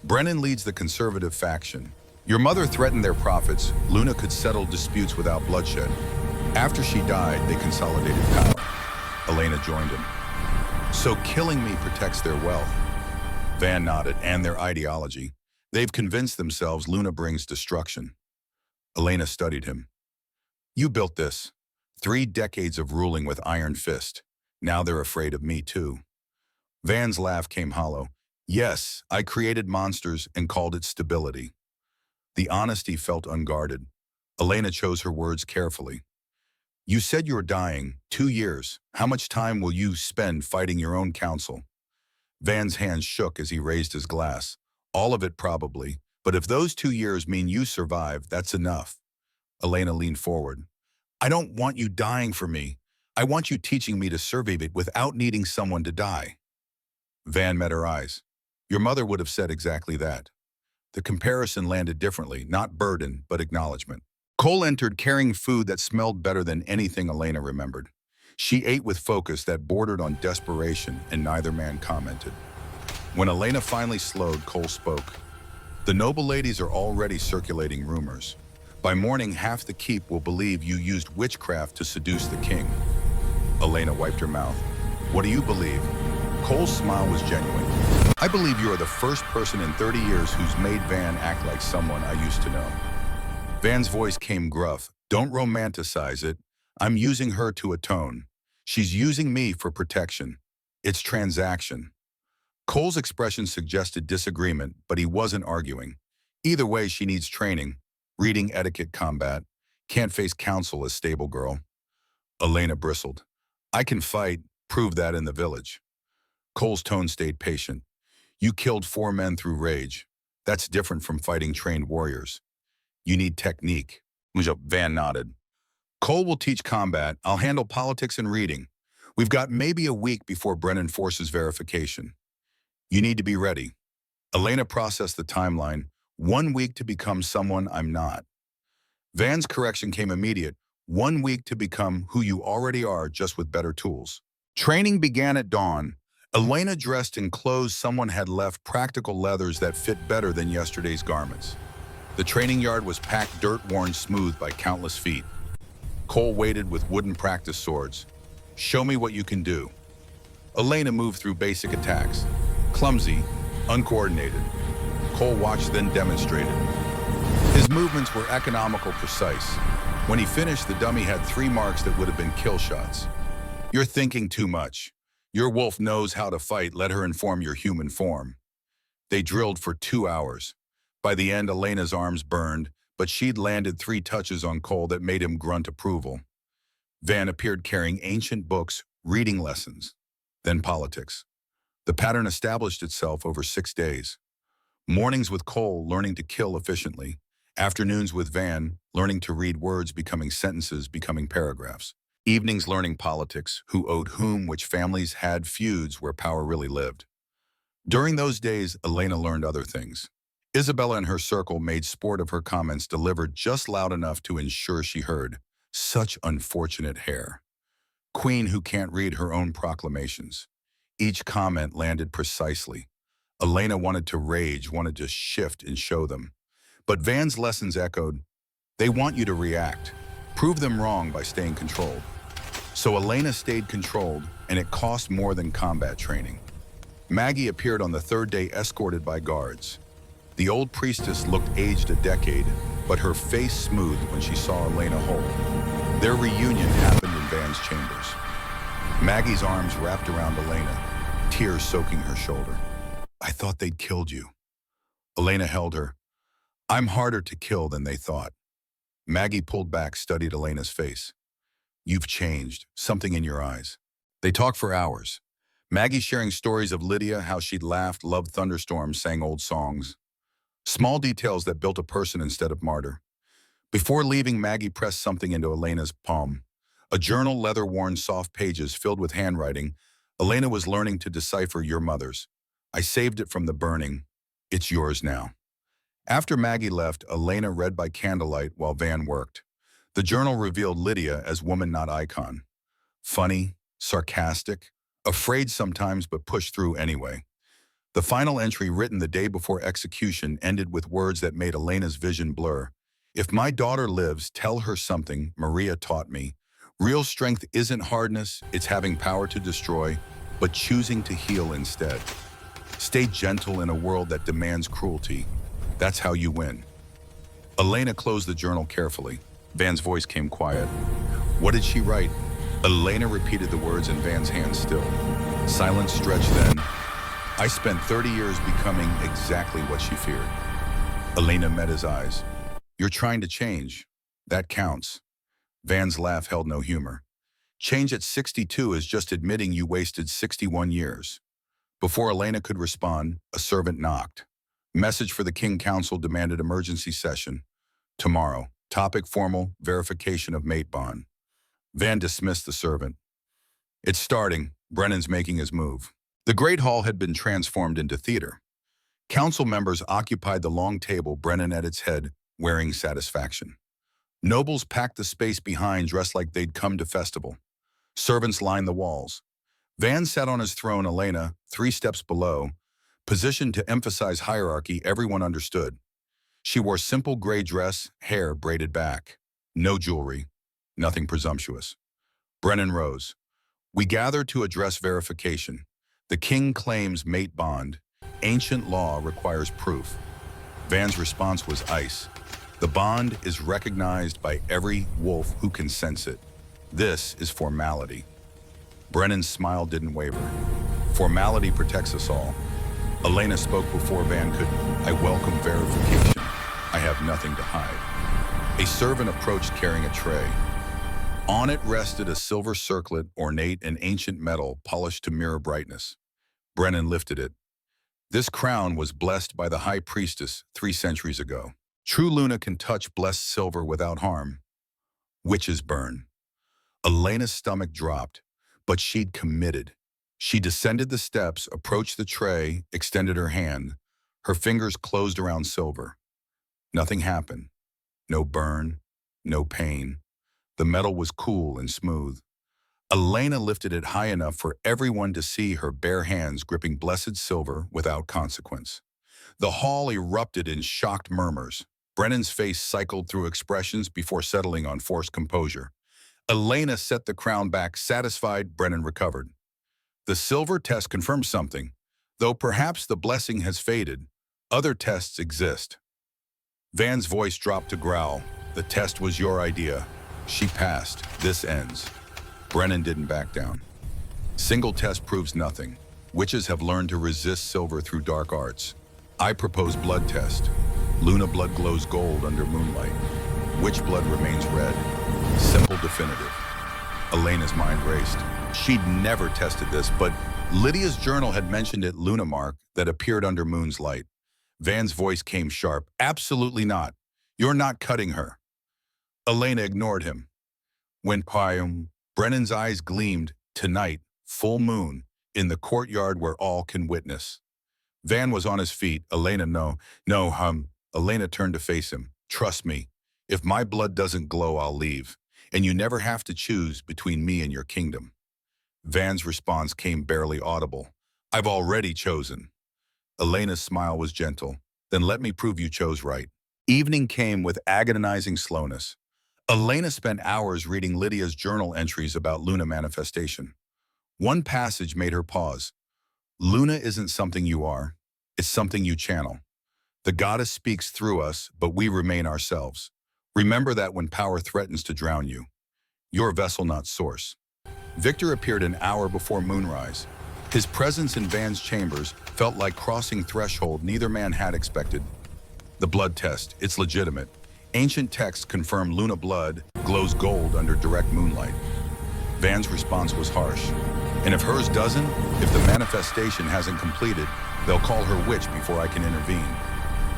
Brennan leads the conservative faction. Your mother threatened their profits. Luna could settle disputes without bloodshed. After she died, they consolidated power. Elena joined him. So killing me protects their wealth. Van nodded. And their ideology. They've convinced themselves Luna brings destruction. Elena studied him. You built this. 3 decades of ruling with iron fist. Now they're afraid of me too. Van's laugh came hollow. Yes, I created monsters and called it stability. The honesty felt unguarded. Elena chose her words carefully. You said you're dying. 2 years. How much time will you spend fighting your own counsel? Van's hands shook as he raised his glass. All of it probably, but if those 2 years mean you survive, that's enough. Elena leaned forward. I don't want you dying for me. I want you teaching me to survive it without needing someone to die. Van met her eyes. Your mother would have said exactly that. The comparison landed differently, not burden, but acknowledgement. Cole entered carrying food that smelled better than anything Elena remembered. She ate with focus that bordered on desperation, and neither man commented. When Elena finally slowed, Cole spoke. The noble ladies are already circulating rumors. By morning, half the keep will believe you used witchcraft to seduce the king. Elena wiped her mouth. What do you believe? Cole's smile was genuine. I believe you are the first person in 30 years who's made Van act like someone I used to know. Van's voice came gruff. Don't romanticize it. I'm using her to atone. She's using me for protection. It's transaction. Cole's expression suggested disagreement, but he wasn't arguing. Either way, she needs training. Reading etiquette, combat. Can't face counsel as stable girl. Elena bristled. I can fight. Prove that in the village. Cole's tone stayed patient. You killed 4 men through rage. That's different from fighting trained warriors. You need technique. Van nodded. Cole will teach combat. I'll handle politics and reading. We've got maybe a week before Brennan forces verification. You need to be ready. Elena processed the timeline. 1 week to become someone I'm not. Van's correction came immediate. 1 week to become who you already are, just with better tools. Training began at dawn. Elena dressed in clothes someone had left, practical leathers that fit better than yesterday's garments. The training yard was packed, dirt-worn smooth by countless feet. Cole waited with wooden practice swords. Show me what you can do. Elena moved through basic attacks. Clumsy, uncoordinated. Cole watched, then demonstrated. His movements were economical, precise. When he finished, the dummy had 3 marks that would have been kill shots. You're thinking too much. Your wolf knows how to fight. Let her inform your human form. They drilled for 2 hours. By the end, Elena's arms burned, but she'd landed 3 touches on Cole that made him grunt approval. Van appeared carrying ancient books, reading lessons, then politics. The pattern established itself over 6 days. Mornings with Cole, learning to kill efficiently. Afternoons with Van, learning to read words, becoming sentences, becoming paragraphs. Evenings learning politics, who owed whom, which families had feuds, where power really lived. During those days, Elena learned other things. Isabella and her circle made sport of her comments, delivered just loud enough to ensure she heard. Such unfortunate hair. Queen who can't read her own proclamations. Each comment landed precisely. Elena wanted to rage, wanted to shift and show them. But Van's lessons echoed, they want you to react. Prove them wrong by staying controlled. So Elena stayed controlled, and it cost more than combat training. Maggie appeared on the 3rd day, escorted by guards. The old priestess looked aged a decade, but her face smoothed when she saw Elena whole. Their reunion happened in Van's chambers. Maggie's arms wrapped around Elena, tears soaking her shoulder. I thought they'd killed you. Elena held her. I'm harder to kill than they thought. Maggie pulled back, studied Elena's face. You've changed, something in your eyes. They talked for hours. Maggie sharing stories of Lydia, how she'd laughed, loved thunderstorms, sang old songs. Small details that built a person instead of martyr. Before leaving, Maggie pressed something into Elena's palm. A journal, leather-worn, soft pages filled with handwriting. Elena was learning to decipher your mother's. I saved it from the burning. It's yours now. After Maggie left, Elena read by candlelight while Van worked. The journal revealed Lydia as woman not icon. Funny, sarcastic, afraid sometimes but pushed through anyway. The final entry, written the day before execution, ended with words that made Elena's vision blur. If my daughter lives, tell her something Maria taught me. Real strength isn't hardness, it's having power to destroy, but choosing to heal instead. Stay gentle in a world that demands cruelty. That's how you win. Elena closed the journal carefully. Van's voice came quiet. What did she write? Elena repeated the words, and Van's hands still. Silence stretched then. I spent 30 years becoming exactly what she feared. Elena met his eyes. You're trying to change. That counts. Van's laugh held no humor. Change at 62 is just admitting you wasted 61 years. Before Elena could respond, a servant knocked. Message for the King Council demanded emergency session. Tomorrow. Topic formal verification of mate bond. Van dismissed the servant. It's starting. Brennan's making his move. The Great Hall had been transformed into theater. Council members occupied the long table, Brennan at its head, wearing satisfaction. Nobles packed the space behind, dressed like they'd come to festival. Servants lined the walls. Van sat on his throne, Elena, 3 steps below, positioned to emphasize hierarchy. Everyone understood. She wore simple gray dress, hair braided back. No jewelry. Nothing presumptuous. Brennan rose. We gather to address verification. The king claims mate bond. Ancient law requires proof. Van's response was ice. The bond is recognized by every wolf who can sense it. This is formality. Brennan's smile didn't waver. Formality protects us all. Elena spoke before Van could. I welcome verification. I have nothing to hide. A servant approached carrying a tray. On it rested a silver circlet, ornate and ancient metal, polished to mirror brightness. Brennan lifted it. This crown was blessed by the high priestess 3 centuries ago. True Luna can touch blessed silver without harm. Witches burn. Elena's stomach dropped, but she'd committed. She descended the steps, approached the tray, extended her hand. Her fingers closed around silver. Nothing happened. No burn, no pain. The metal was cool and smooth. Elena lifted it high enough for everyone to see her bare hands gripping blessed silver without consequence. The hall erupted in shocked murmurs. Brennan's face cycled through expressions before settling on forced composure. Elena set the crown back, satisfied. Brennan recovered. The silver test confirms something. Though perhaps the blessing has faded, other tests exist. Van's voice dropped to growl. The test was your idea. She passed. This ends. Brennan didn't back down. Single test proves nothing. Witches have learned to resist silver through dark arts. I propose blood test. Luna blood glows gold under moonlight. Witch blood remains red. Simple, definitive. Elena's mind raced. She'd never tested this, but Lydia's journal had mentioned it. Luna mark that appeared under moon's light. Van's voice came sharp. Absolutely not. You're not cutting her. Elena ignored him. When Brennan's eyes gleamed. Tonight, full moon, in the courtyard where all can witness. Van was on his feet. Elena, no. Elena turned to face him. Trust me, if my blood doesn't glow, I'll leave. And you never have to choose between me and your kingdom. Van's response came barely audible. I've already chosen. Elena's smile was gentle. Then let me prove you chose right. Evening came with agonizing slowness. Elena spent hours reading Lydia's journal entries about Luna manifestation. One passage made her pause. Luna isn't something you are. It's something you channel. The goddess speaks through us, but we remain ourselves. Remember that when power threatens to drown you. Your vessel, not source. Victor appeared an hour before moonrise. His presence in Van's chambers felt like crossing threshold neither man had expected. The blood test, it's legitimate. Ancient texts confirm Luna blood glows gold under direct moonlight. Van's response was harsh. And if hers doesn't, if the manifestation hasn't completed, they'll call her witch before I can intervene.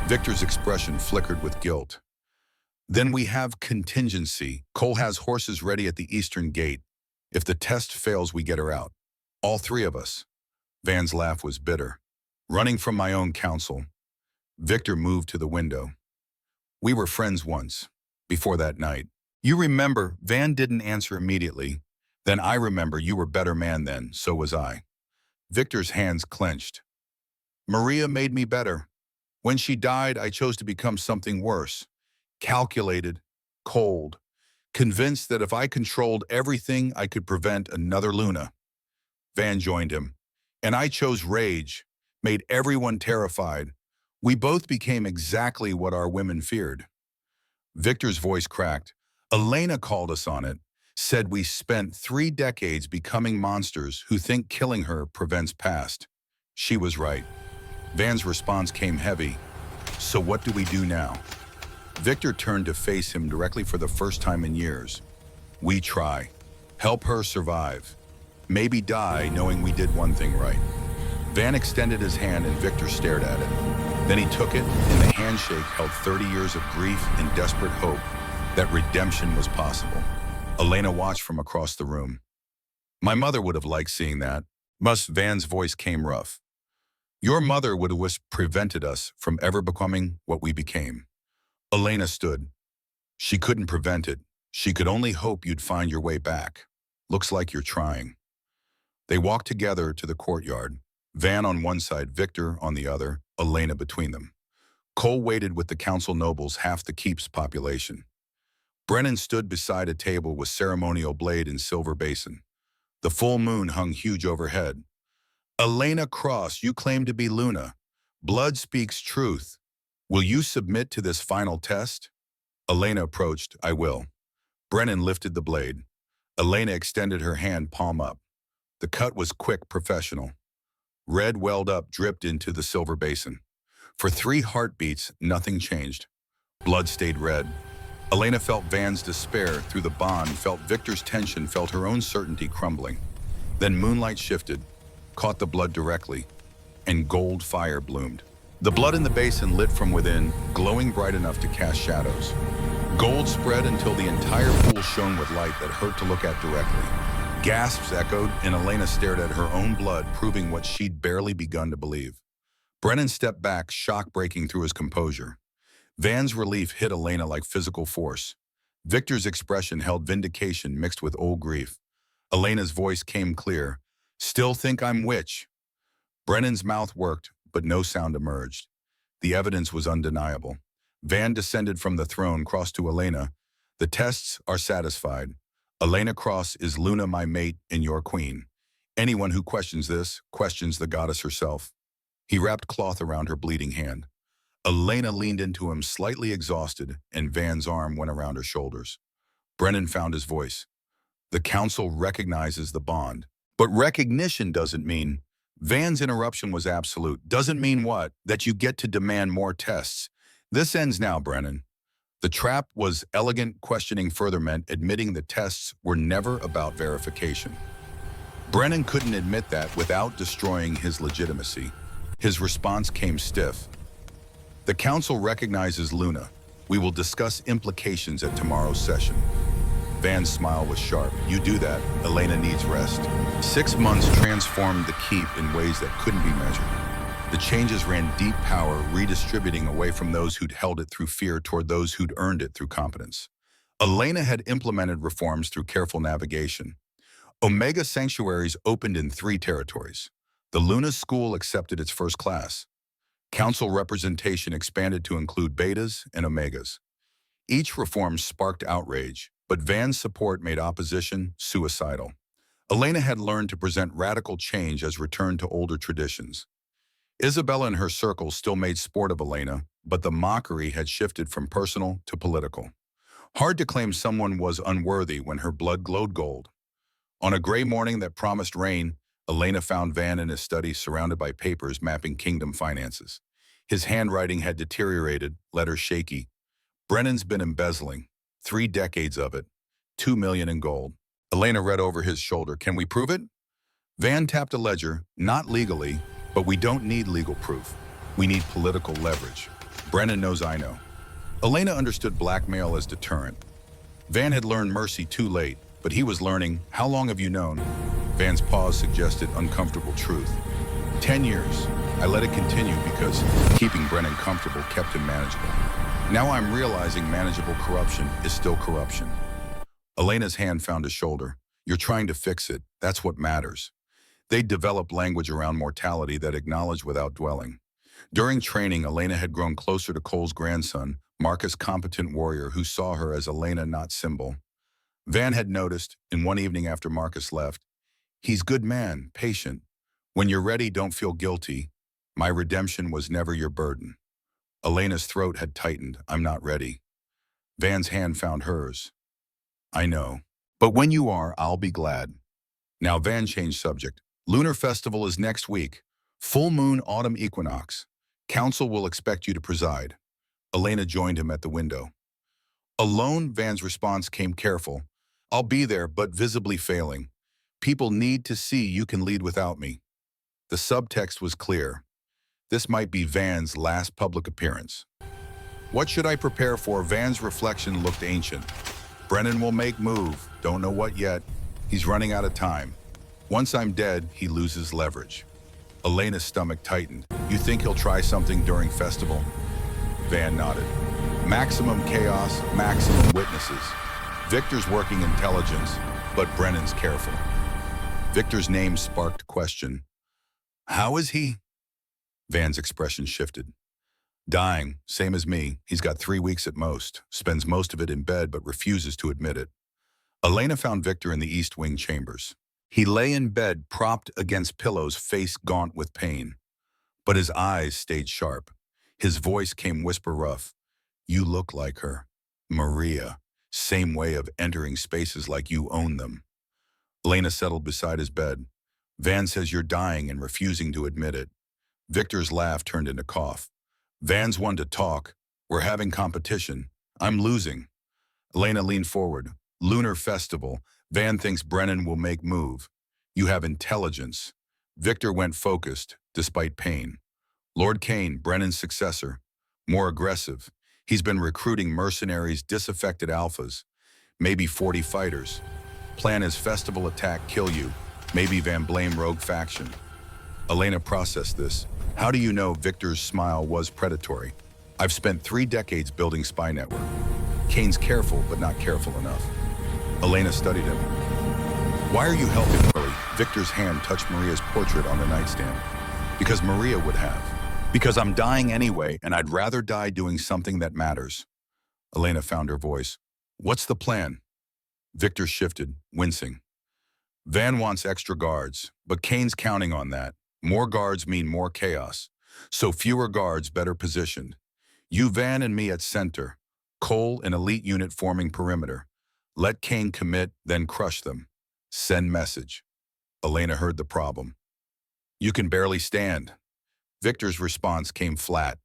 Victor's expression flickered with guilt. Then we have contingency. Cole has horses ready at the eastern gate. If the test fails, we get her out. All three of us. Van's laugh was bitter. Running from my own counsel. Victor moved to the window. We were friends once, before that night. You remember, Van didn't answer immediately. Then I remember you were better man then, so was I. Victor's hands clenched. Maria made me better. When she died, I chose to become something worse. Calculated, cold, convinced that if I controlled everything, I could prevent another Luna. Van joined him. And I chose rage, made everyone terrified. We both became exactly what our women feared. Victor's voice cracked. Elena called us on it, said we spent 3 decades becoming monsters who think killing her prevents past. She was right. Van's response came heavy. So what do we do now? Victor turned to face him directly for the first time in years. We try. Help her survive. Maybe die knowing we did one thing right. Van extended his hand and Victor stared at it. Then he took it, and the handshake held 30 years of grief and desperate hope that redemption was possible. Elena watched from across the room. My mother would have liked seeing that. Van's voice came rough. Your mother would have prevented us from ever becoming what we became. Elena stood. She couldn't prevent it. She could only hope you'd find your way back. Looks like you're trying. They walked together to the courtyard. Van on one side, Victor on the other, Elena between them. Cole waited with the council nobles, half the keep's population. Brennan stood beside a table with ceremonial blade and silver basin. The full moon hung huge overhead. Elena Cross, you claim to be Luna. Blood speaks truth. Will you submit to this final test? Elena approached. I will. Brennan lifted the blade. Elena extended her hand, palm up. The cut was quick, professional. Red welled up, dripped into the silver basin. For 3 heartbeats, nothing changed. Blood stayed red. Elena felt Van's despair through the bond, felt Victor's tension, felt her own certainty crumbling. Then moonlight shifted, caught the blood directly, and gold fire bloomed. The blood in the basin lit from within, glowing bright enough to cast shadows. Gold spread until the entire pool shone with light that hurt to look at directly. Gasps echoed, and Elena stared at her own blood, proving what she'd barely begun to believe. Brennan stepped back, shock breaking through his composure. Van's relief hit Elena like physical force. Victor's expression held vindication mixed with old grief. Elena's voice came clear. Still think I'm witch. Brennan's mouth worked, but no sound emerged. The evidence was undeniable. Van descended from the throne, crossed to Elena. The tests are satisfied. Elena Cross is Luna, my mate, and your queen. Anyone who questions this questions the goddess herself. He wrapped cloth around her bleeding hand. Elena leaned into him, slightly exhausted, and Van's arm went around her shoulders. Brennan found his voice. The council recognizes the bond. But recognition doesn't mean... Van's interruption was absolute. Doesn't mean what? That you get to demand more tests. This ends now, Brennan. The trap was elegant. Questioning further meant admitting the tests were never about verification. Brennan couldn't admit that without destroying his legitimacy. His response came stiff. The council recognizes Luna. We will discuss implications at tomorrow's session. Van's smile was sharp. You do that. Elena needs rest. 6 months transformed the keep in ways that couldn't be measured. The changes ran deep power, redistributing away from those who'd held it through fear toward those who'd earned it through competence. Elena had implemented reforms through careful navigation. Omega sanctuaries opened in 3 territories. The Luna School accepted its first class. Council representation expanded to include betas and omegas. Each reform sparked outrage, but Van's support made opposition suicidal. Elena had learned to present radical change as return to older traditions. Isabella and her circle still made sport of Elena, but the mockery had shifted from personal to political. Hard to claim someone was unworthy when her blood glowed gold. On a gray morning that promised rain, Elena found Van in his study surrounded by papers mapping kingdom finances. His handwriting had deteriorated, letters shaky. Brennan's been embezzling. 3 decades of it. 2 million in gold. Elena read over his shoulder. Can we prove it? Van tapped a ledger, not legally, but we don't need legal proof. We need political leverage. Brennan knows I know. Elena understood blackmail as deterrent. Van had learned mercy too late, but he was learning, how long have you known? Van's pause suggested uncomfortable truth. 10 years. I let it continue because keeping Brennan comfortable kept him manageable. Now I'm realizing manageable corruption is still corruption. Elena's hand found his shoulder. You're trying to fix it. That's what matters. They developed language around mortality that acknowledged without dwelling. During training, Elena had grown closer to Cole's grandson, Marcus, competent warrior who saw her as Elena, not symbol. Van had noticed, in one evening after Marcus left, he's good man, patient. When you're ready, don't feel guilty. My redemption was never your burden. Elena's throat had tightened. I'm not ready. Van's hand found hers. I know. But when you are, I'll be glad. Now Van changed subject. Lunar Festival is next week. Full moon autumn equinox. Council will expect you to preside. Elena joined him at the window. Alone, Van's response came careful. I'll be there, but visibly failing. People need to see you can lead without me. The subtext was clear. This might be Van's last public appearance. What should I prepare for? Van's reflection looked ancient. Brennan will make move. Don't know what yet. He's running out of time. Once I'm dead, he loses leverage. Elena's stomach tightened. You think he'll try something during festival? Van nodded. Maximum chaos, maximum witnesses. Victor's working intelligence, but Brennan's careful. Victor's name sparked question. How is he? Van's expression shifted. Dying, same as me. He's got 3 weeks at most, spends most of it in bed but refuses to admit it. Elena found Victor in the East Wing chambers. He lay in bed, propped against pillows, face gaunt with pain. But his eyes stayed sharp. His voice came whisper rough. You look like her. Maria. Same way of entering spaces like you own them. Elena settled beside his bed. Van says you're dying and refusing to admit it. Victor's laugh turned into cough. Van's one to talk. We're having competition. I'm losing. Elena leaned forward. Lunar Festival. Van thinks Brennan will make move. You have intelligence. Victor went focused, despite pain. Lord Kane, Brennan's successor. More aggressive. He's been recruiting mercenaries, disaffected alphas. Maybe 40 fighters. Plan his festival attack, kill you. Maybe Van blame rogue faction. Elena processed this. How do you know Victor's smile was predatory? I've spent 3 decades building spy network. Kane's careful, but not careful enough. Elena studied him. Why are you helping Willie? Victor's hand touched Maria's portrait on the nightstand. Because Maria would have. Because I'm dying anyway, and I'd rather die doing something that matters. Elena found her voice. What's the plan? Victor shifted, wincing. Van wants extra guards, but Kane's counting on that. More guards mean more chaos. So fewer guards better positioned. You, Van, and me at center. Cole, an elite unit forming perimeter. Let Kane commit, then crush them. Send message. Elena heard the problem. You can barely stand. Victor's response came flat.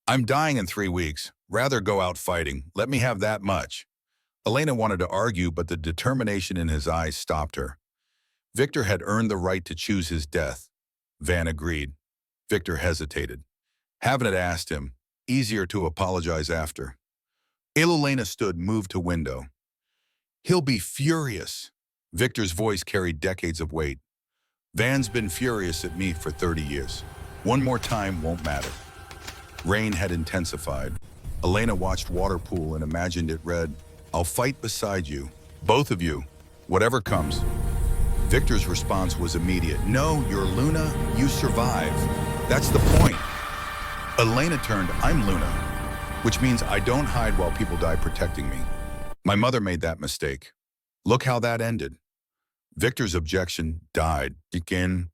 I'm dying in 3 weeks. Rather go out fighting. Let me have that much. Elena wanted to argue, but the determination in his eyes stopped her. Victor had earned the right to choose his death. Van agreed. Victor hesitated. Haven't asked him. Easier to apologize after. Elena stood, moved to window. He'll be furious. Victor's voice carried decades of weight. Van's been furious at me for 30 years. One more time won't matter. Rain had intensified. Elena watched water pool and imagined it read, I'll fight beside you. Both of you. Whatever comes. Victor's response was immediate. No, you're Luna. You survive. That's the point. Elena turned, I'm Luna, which means I don't hide while people die protecting me. My mother made that mistake. Look how that ended. Victor's objection died. Again,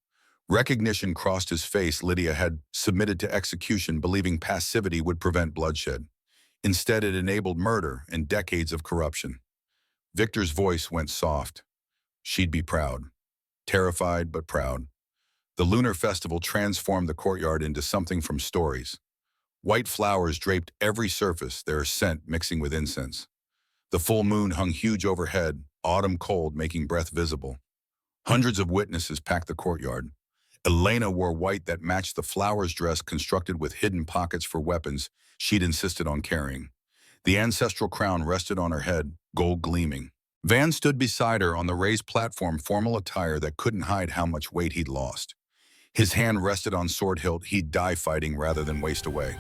recognition crossed his face. Lydia had submitted to execution, believing passivity would prevent bloodshed. Instead, it enabled murder and decades of corruption. Victor's voice went soft. She'd be proud. Terrified, but proud. The Lunar Festival transformed the courtyard into something from stories. White flowers draped every surface, their scent mixing with incense. The full moon hung huge overhead, autumn cold making breath visible. Hundreds of witnesses packed the courtyard. Elena wore white that matched the flower's dress constructed with hidden pockets for weapons she'd insisted on carrying. The ancestral crown rested on her head, gold gleaming. Van stood beside her on the raised platform, formal attire that couldn't hide how much weight he'd lost. His hand rested on sword hilt he'd die fighting rather than waste away.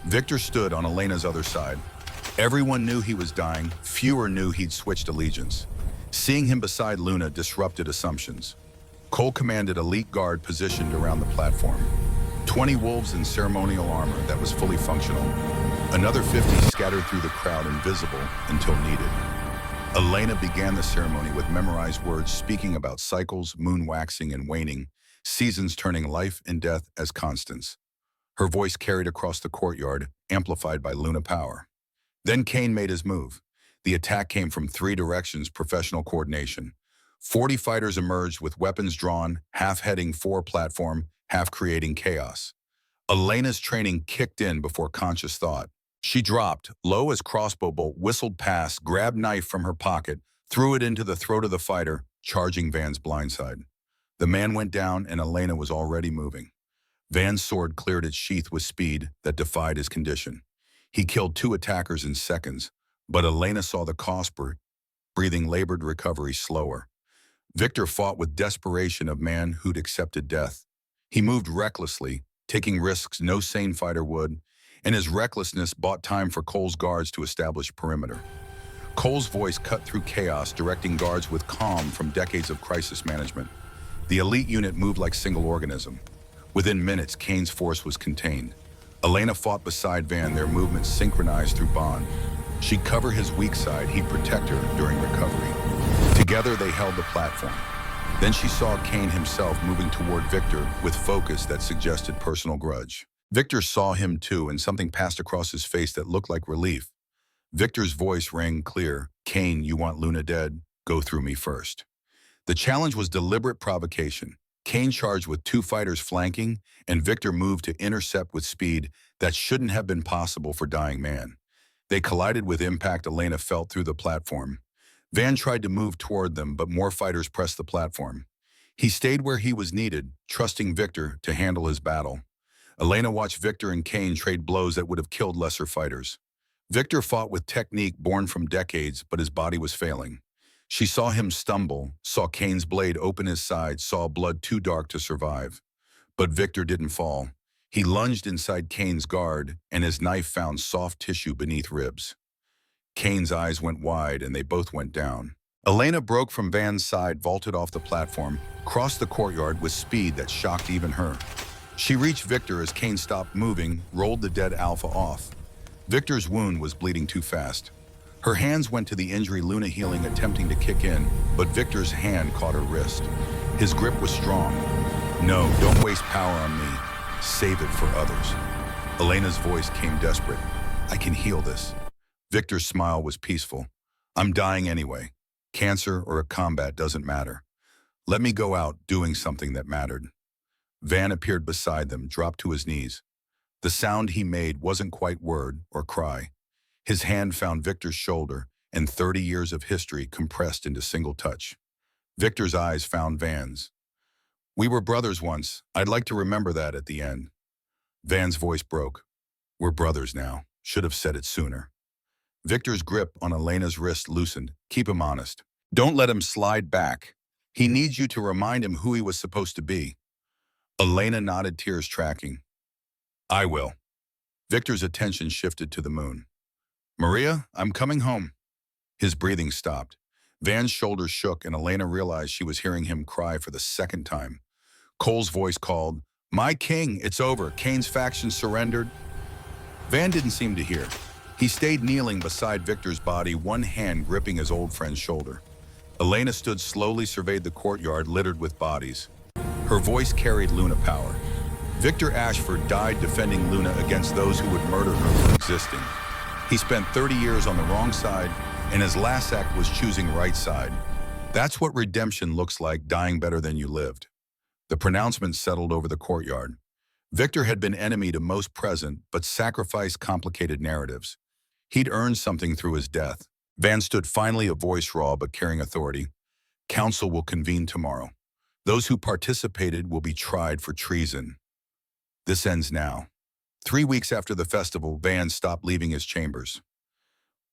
Victor stood on Elena's other side. Everyone knew he was dying, fewer knew he'd switched allegiance. Seeing him beside Luna disrupted assumptions. Cole commanded elite guard positioned around the platform. 20 wolves in ceremonial armor that was fully functional. Another 50 scattered through the crowd invisible until needed. Elena began the ceremony with memorized words speaking about cycles, moon waxing and waning, seasons turning life and death as constants. Her voice carried across the courtyard, amplified by Luna power. Then Kane made his move. The attack came from 3 directions, professional coordination. 40 fighters emerged with weapons drawn, half heading for platform, half creating chaos. Elena's training kicked in before conscious thought. She dropped, low as crossbow bolt, whistled past, grabbed knife from her pocket, threw it into the throat of the fighter, charging Van's blindside. The man went down and Elena was already moving. Van's sword cleared its sheath with speed that defied his condition. He killed 2 attackers in seconds, but Elena saw the cost, breathing labored recovery slower. Victor fought with desperation of man who'd accepted death. He moved recklessly, taking risks no sane fighter would, and his recklessness bought time for Cole's guards to establish perimeter. Cole's voice cut through chaos, directing guards with calm from decades of crisis management. The elite unit moved like single organism. Within minutes, Kane's force was contained. Elena fought beside Van, their movements synchronized through bond. She'd cover his weak side, he'd protect her during recovery. Together, they held the platform. Then she saw Kane himself moving toward Victor with focus that suggested personal grudge. Victor saw him too, and something passed across his face that looked like relief. Victor's voice rang clear. "Kane, you want Luna dead? Go through me first." The challenge was deliberate provocation. Kane charged with 2 fighters flanking, and Victor moved to intercept with speed that shouldn't have been possible for dying man. They collided with impact Elena felt through the platform. Van tried to move toward them, but more fighters pressed the platform. He stayed where he was needed, trusting Victor to handle his battle. Elena watched Victor and Kane trade blows that would have killed lesser fighters. Victor fought with technique born from decades, but his body was failing. She saw him stumble, saw Kane's blade open his side, saw blood too dark to survive. But Victor didn't fall. He lunged inside Kane's guard, and his knife found soft tissue beneath ribs. Kane's eyes went wide, and they both went down. Elena broke from Van's side, vaulted off the platform, crossed the courtyard with speed that shocked even her. She reached Victor as Kane stopped moving, rolled the dead Alpha off. Victor's wound was bleeding too fast. Her hands went to the injury, Luna healing, attempting to kick in, but Victor's hand caught her wrist. His grip was strong. "No, don't waste power on me. Save it for others." Elena's voice came desperate. "I can heal this." Victor's smile was peaceful. "I'm dying anyway. Cancer or a combat doesn't matter. Let me go out doing something that mattered." Van appeared beside them, dropped to his knees. The sound he made wasn't quite word or cry. His hand found Victor's shoulder, and 30 years of history compressed into single touch. Victor's eyes found Van's. "We were brothers once. I'd like to remember that at the end." Van's voice broke. "We're brothers now. Should have said it sooner." Victor's grip on Elena's wrist loosened. "Keep him honest. Don't let him slide back. He needs you to remind him who he was supposed to be." Elena nodded, tears tracking. "I will." Victor's attention shifted to the moon. "Maria, I'm coming home." His breathing stopped. Van's shoulders shook, and Elena realized she was hearing him cry for the second time. Cole's voice called, "My king, it's over. Kane's faction surrendered." Van didn't seem to hear. He stayed kneeling beside Victor's body, one hand gripping his old friend's shoulder. Elena stood slowly, surveyed the courtyard littered with bodies. Her voice carried Luna power. Victor Ashford died defending Luna against those who would murder her for existing. He spent 30 years on the wrong side, and his last act was choosing right side. That's what redemption looks like, dying better than you lived. The pronouncement settled over the courtyard. Victor had been enemy to most present, but sacrificed complicated narratives. He'd earned something through his death. Van stood finally, a voice raw but carrying authority. Council will convene tomorrow. Those who participated will be tried for treason. This ends now. 3 weeks after the festival, Van stopped leaving his chambers.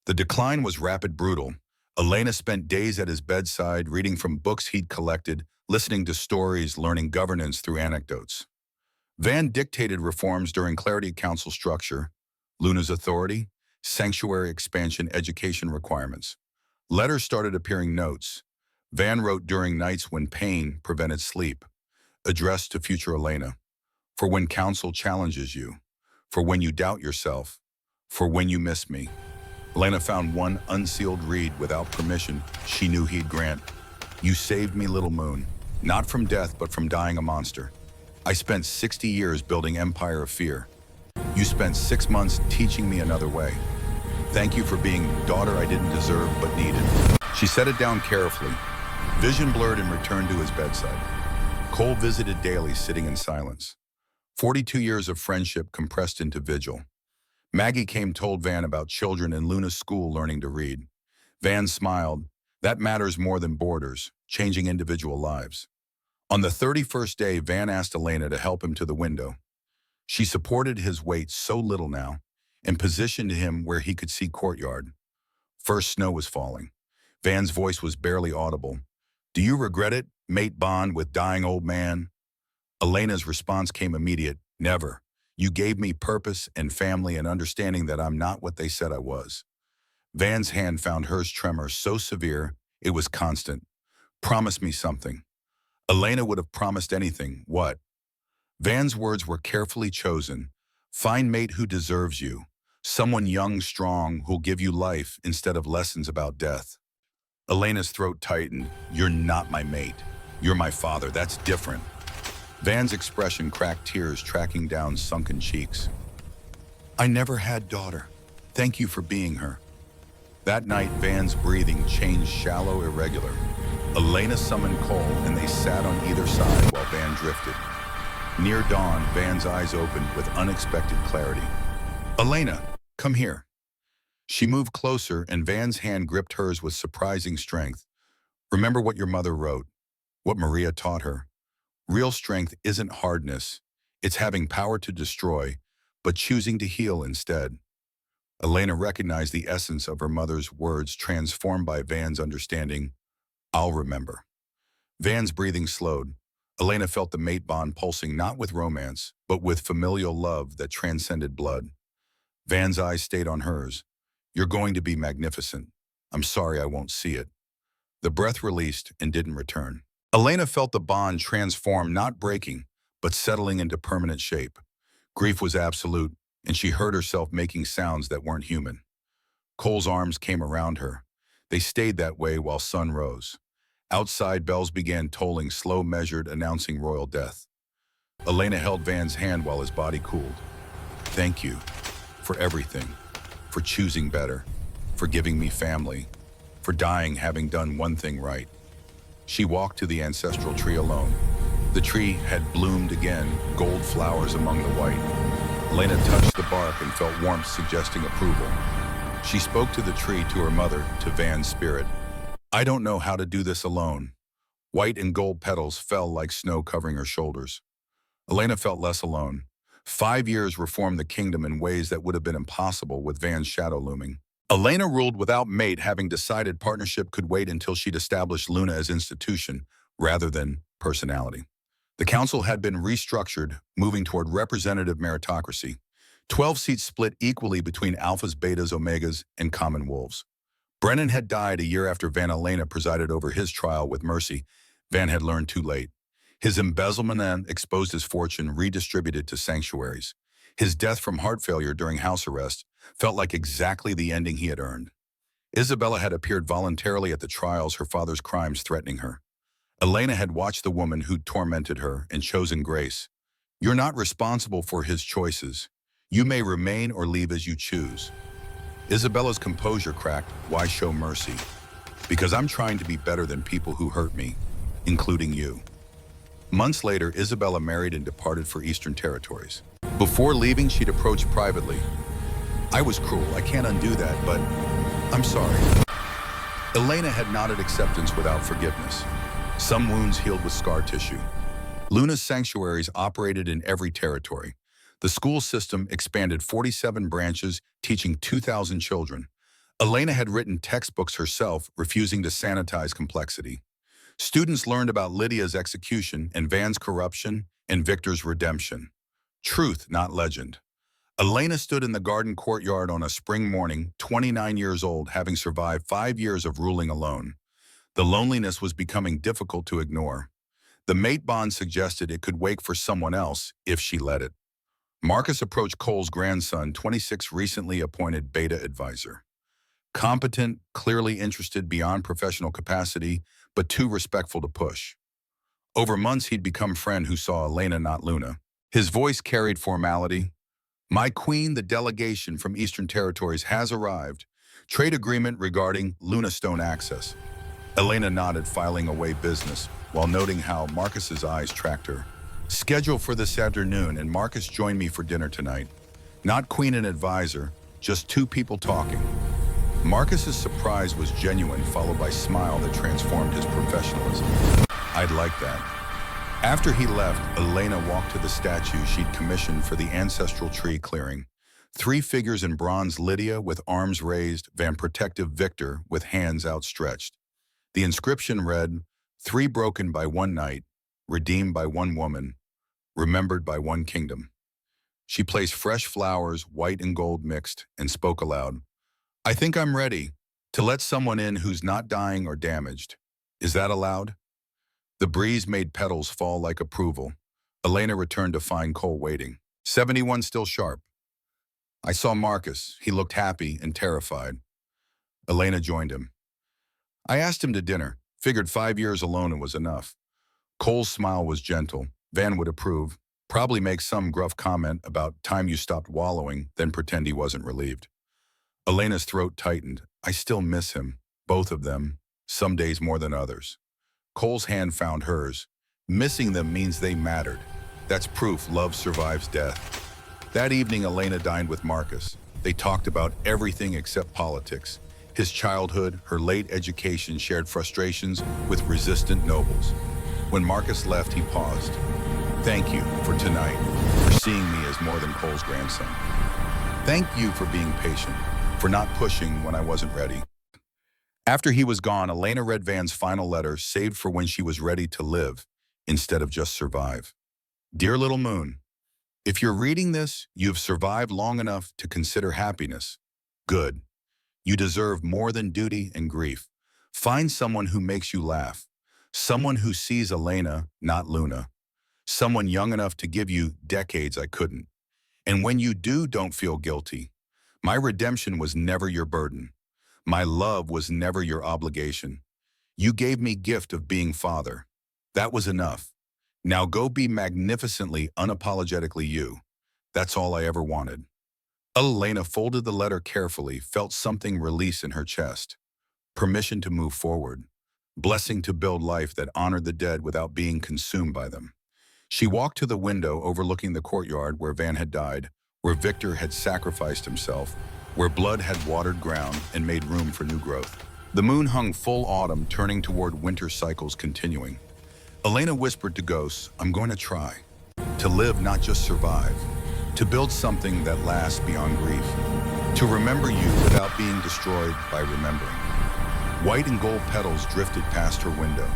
The decline was rapid, brutal. Elena spent days at his bedside, reading from books he'd collected, listening to stories, learning governance through anecdotes. Van dictated reforms during Clarity Council structure, Luna's authority, sanctuary expansion, education requirements. Letters started appearing, notes. Van wrote during nights when pain prevented sleep, addressed to future Elena. For when council challenges you, for when you doubt yourself, for when you miss me. Elena found one unsealed read without permission she knew he'd grant. You saved me, little moon, not from death but from dying a monster. I spent 60 years building empire of fear. You spent 6 months teaching me another way. Thank you for being the daughter I didn't deserve but needed. She set it down carefully. Vision blurred and returned to his bedside. Cole visited daily, sitting in silence. 42 years of friendship compressed into vigil. Maggie came, told Van about children in Luna's school learning to read. Van smiled. That matters more than borders, changing individual lives. On the 31st day, Van asked Elena to help him to the window. She supported his weight so little now and positioned him where he could see courtyard. First snow was falling. Van's voice was barely audible. Do you regret it, mate bond with dying old man? Elena's response came immediate. Never. You gave me purpose and family and understanding that I'm not what they said I was. Van's hand found hers, tremor so severe it was constant. Promise me something. Elena would have promised anything. What? Van's words were carefully chosen. Find mate who deserves you. Someone young, strong, who'll give you life instead of lessons about death. Elena's throat tightened. You're not my mate. You're my father. That's different. Van's expression cracked, tears tracking down sunken cheeks. I never had daughter. Thank you for being her. That night, Van's breathing changed, shallow, irregular. Elena summoned Cole, and they sat on either side while Van drifted. Near dawn, Van's eyes opened with unexpected clarity. Elena, come here. She moved closer, and Van's hand gripped hers with surprising strength. Remember what your mother wrote, what Maria taught her. Real strength isn't hardness. It's having power to destroy, but choosing to heal instead. Elena recognized the essence of her mother's words, transformed by Van's understanding. I'll remember. Van's breathing slowed. Elena felt the mate bond pulsing not with romance, but with familial love that transcended blood. Van's eyes stayed on hers. You're going to be magnificent. I'm sorry I won't see it. The breath released and didn't return. Elena felt the bond transform, not breaking, but settling into permanent shape. Grief was absolute, and she heard herself making sounds that weren't human. Cole's arms came around her. They stayed that way while sun rose. Outside, bells began tolling, slow, measured, announcing royal death. Elena held Van's hand while his body cooled. Thank you for everything, for choosing better, for giving me family, for dying having done one thing right. She walked to the ancestral tree alone. The tree had bloomed again, gold flowers among the white. Elena touched the bark and felt warmth suggesting approval. She spoke to the tree, to her mother, to Van's spirit. I don't know how to do this alone. White and gold petals fell like snow covering her shoulders. Elena felt less alone. 5 years reformed the kingdom in ways that would have been impossible with Van's shadow looming. Elena ruled without mate, having decided partnership could wait until she'd established Luna as institution rather than personality. The council had been restructured, moving toward representative meritocracy. 12 seats split equally between alphas, betas, omegas, and common wolves. Brennan had died a year after Van. Elena presided over his trial with mercy. Van had learned too late. His embezzlement and exposed his fortune, redistributed to sanctuaries. His death from heart failure during house arrest felt like exactly the ending he had earned. Isabella had appeared voluntarily at the trials, her father's crimes threatening her. Elena had watched the woman who'd tormented her and chosen grace. You're not responsible for his choices. You may remain or leave as you choose. Isabella's composure cracked. Why show mercy? Because I'm trying to be better than people who hurt me, including you. Months later, Isabella married and departed for Eastern Territories. Before leaving, she'd approached privately. I was cruel, I can't undo that, but I'm sorry. Elena had nodded acceptance without forgiveness. Some wounds healed with scar tissue. Luna's sanctuaries operated in every territory. The school system expanded 47 branches, teaching 2,000 children. Elena had written textbooks herself, refusing to sanitize complexity. Students learned about Lydia's execution and Van's corruption and Victor's redemption. Truth, not legend. Elena stood in the garden courtyard on a spring morning, 29 years old, having survived 5 years of ruling alone. The loneliness was becoming difficult to ignore. The mate bond suggested it could wait for someone else if she let it. Marcus approached Cole's grandson, 26, recently appointed beta advisor. Competent, clearly interested beyond professional capacity, but too respectful to push. Over months, he'd become friend who saw Elena, not Luna. His voice carried formality. My queen, the delegation from Eastern Territories has arrived. Trade agreement regarding Luna Stone access. Elena nodded, filing away business, while noting how Marcus's eyes tracked her. Schedule for this afternoon, and Marcus joined me for dinner tonight. Not queen and advisor, just two people talking. Marcus's surprise was genuine, followed by a smile that transformed his professionalism. I'd like that. After he left, Elena walked to the statue she'd commissioned for the ancestral tree clearing. 3 figures in bronze: Lydia with arms raised, Van protective Victor with hands outstretched. The inscription read, 3 broken by one night, redeemed by one woman, remembered by one kingdom. She placed fresh flowers, white and gold mixed, and spoke aloud. I think I'm ready to let someone in who's not dying or damaged. Is that allowed? The breeze made petals fall like approval. Elena returned to find Cole waiting. 71 still sharp. I saw Marcus. He looked happy and terrified. Elena joined him. I asked him to dinner. Figured 5 years alone was enough. Cole's smile was gentle. Van would approve. Probably make some gruff comment about time you stopped wallowing, then pretend he wasn't relieved. Elena's throat tightened. I still miss him. Both of them. Some days more than others. Cole's hand found hers. Missing them means they mattered. That's proof love survives death. That evening, Elena dined with Marcus. They talked about everything except politics. His childhood, her late education, shared frustrations with resistant nobles. When Marcus left, he paused. Thank you for tonight, for seeing me as more than Cole's grandson. Thank you for being patient, for not pushing when I wasn't ready. After he was gone, Elena read Van's final letter, saved for when she was ready to live, instead of just survive. Dear little moon, if you're reading this, you've survived long enough to consider happiness. Good. You deserve more than duty and grief. Find someone who makes you laugh. Someone who sees Elena, not Luna. Someone young enough to give you decades I couldn't. And when you do, don't feel guilty. My redemption was never your burden. My love was never your obligation. You gave me gift of being father. That was enough. Now go be magnificently, unapologetically you. That's all I ever wanted. Elena folded the letter carefully, felt something release in her chest. Permission to move forward. Blessing to build life that honored the dead without being consumed by them. She walked to the window overlooking the courtyard where Van had died, where Victor had sacrificed himself, where blood had watered ground and made room for new growth. The moon hung full autumn, turning toward winter cycles continuing. Elena whispered to ghosts, I'm going to try. To live, not just survive. To build something that lasts beyond grief. To remember you without being destroyed by remembering. White and gold petals drifted past her window.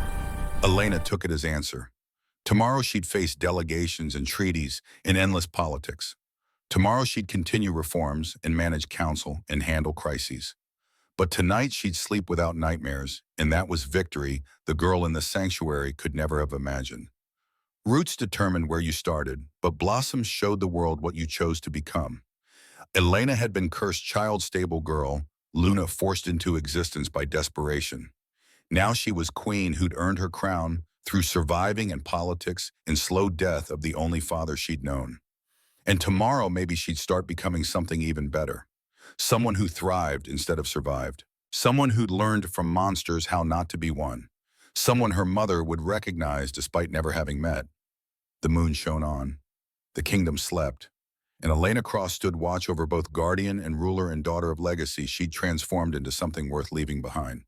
Elena took it as answer. Tomorrow she'd face delegations and treaties and endless politics. Tomorrow she'd continue reforms and manage council and handle crises. But tonight she'd sleep without nightmares, and that was victory the girl in the sanctuary could never have imagined. Roots determined where you started, but blossoms showed the world what you chose to become. Elena had been cursed child-stable girl, Luna forced into existence by desperation. Now she was queen who'd earned her crown through surviving in politics and slow death of the only father she'd known. And tomorrow maybe she'd start becoming something even better. Someone who thrived instead of survived. Someone who'd learned from monsters how not to be one. someone her mother would recognize despite never having met. The moon shone on. The kingdom slept. And Elena Cross stood watch over both guardian and ruler and daughter of legacy she'd transformed into something worth leaving behind.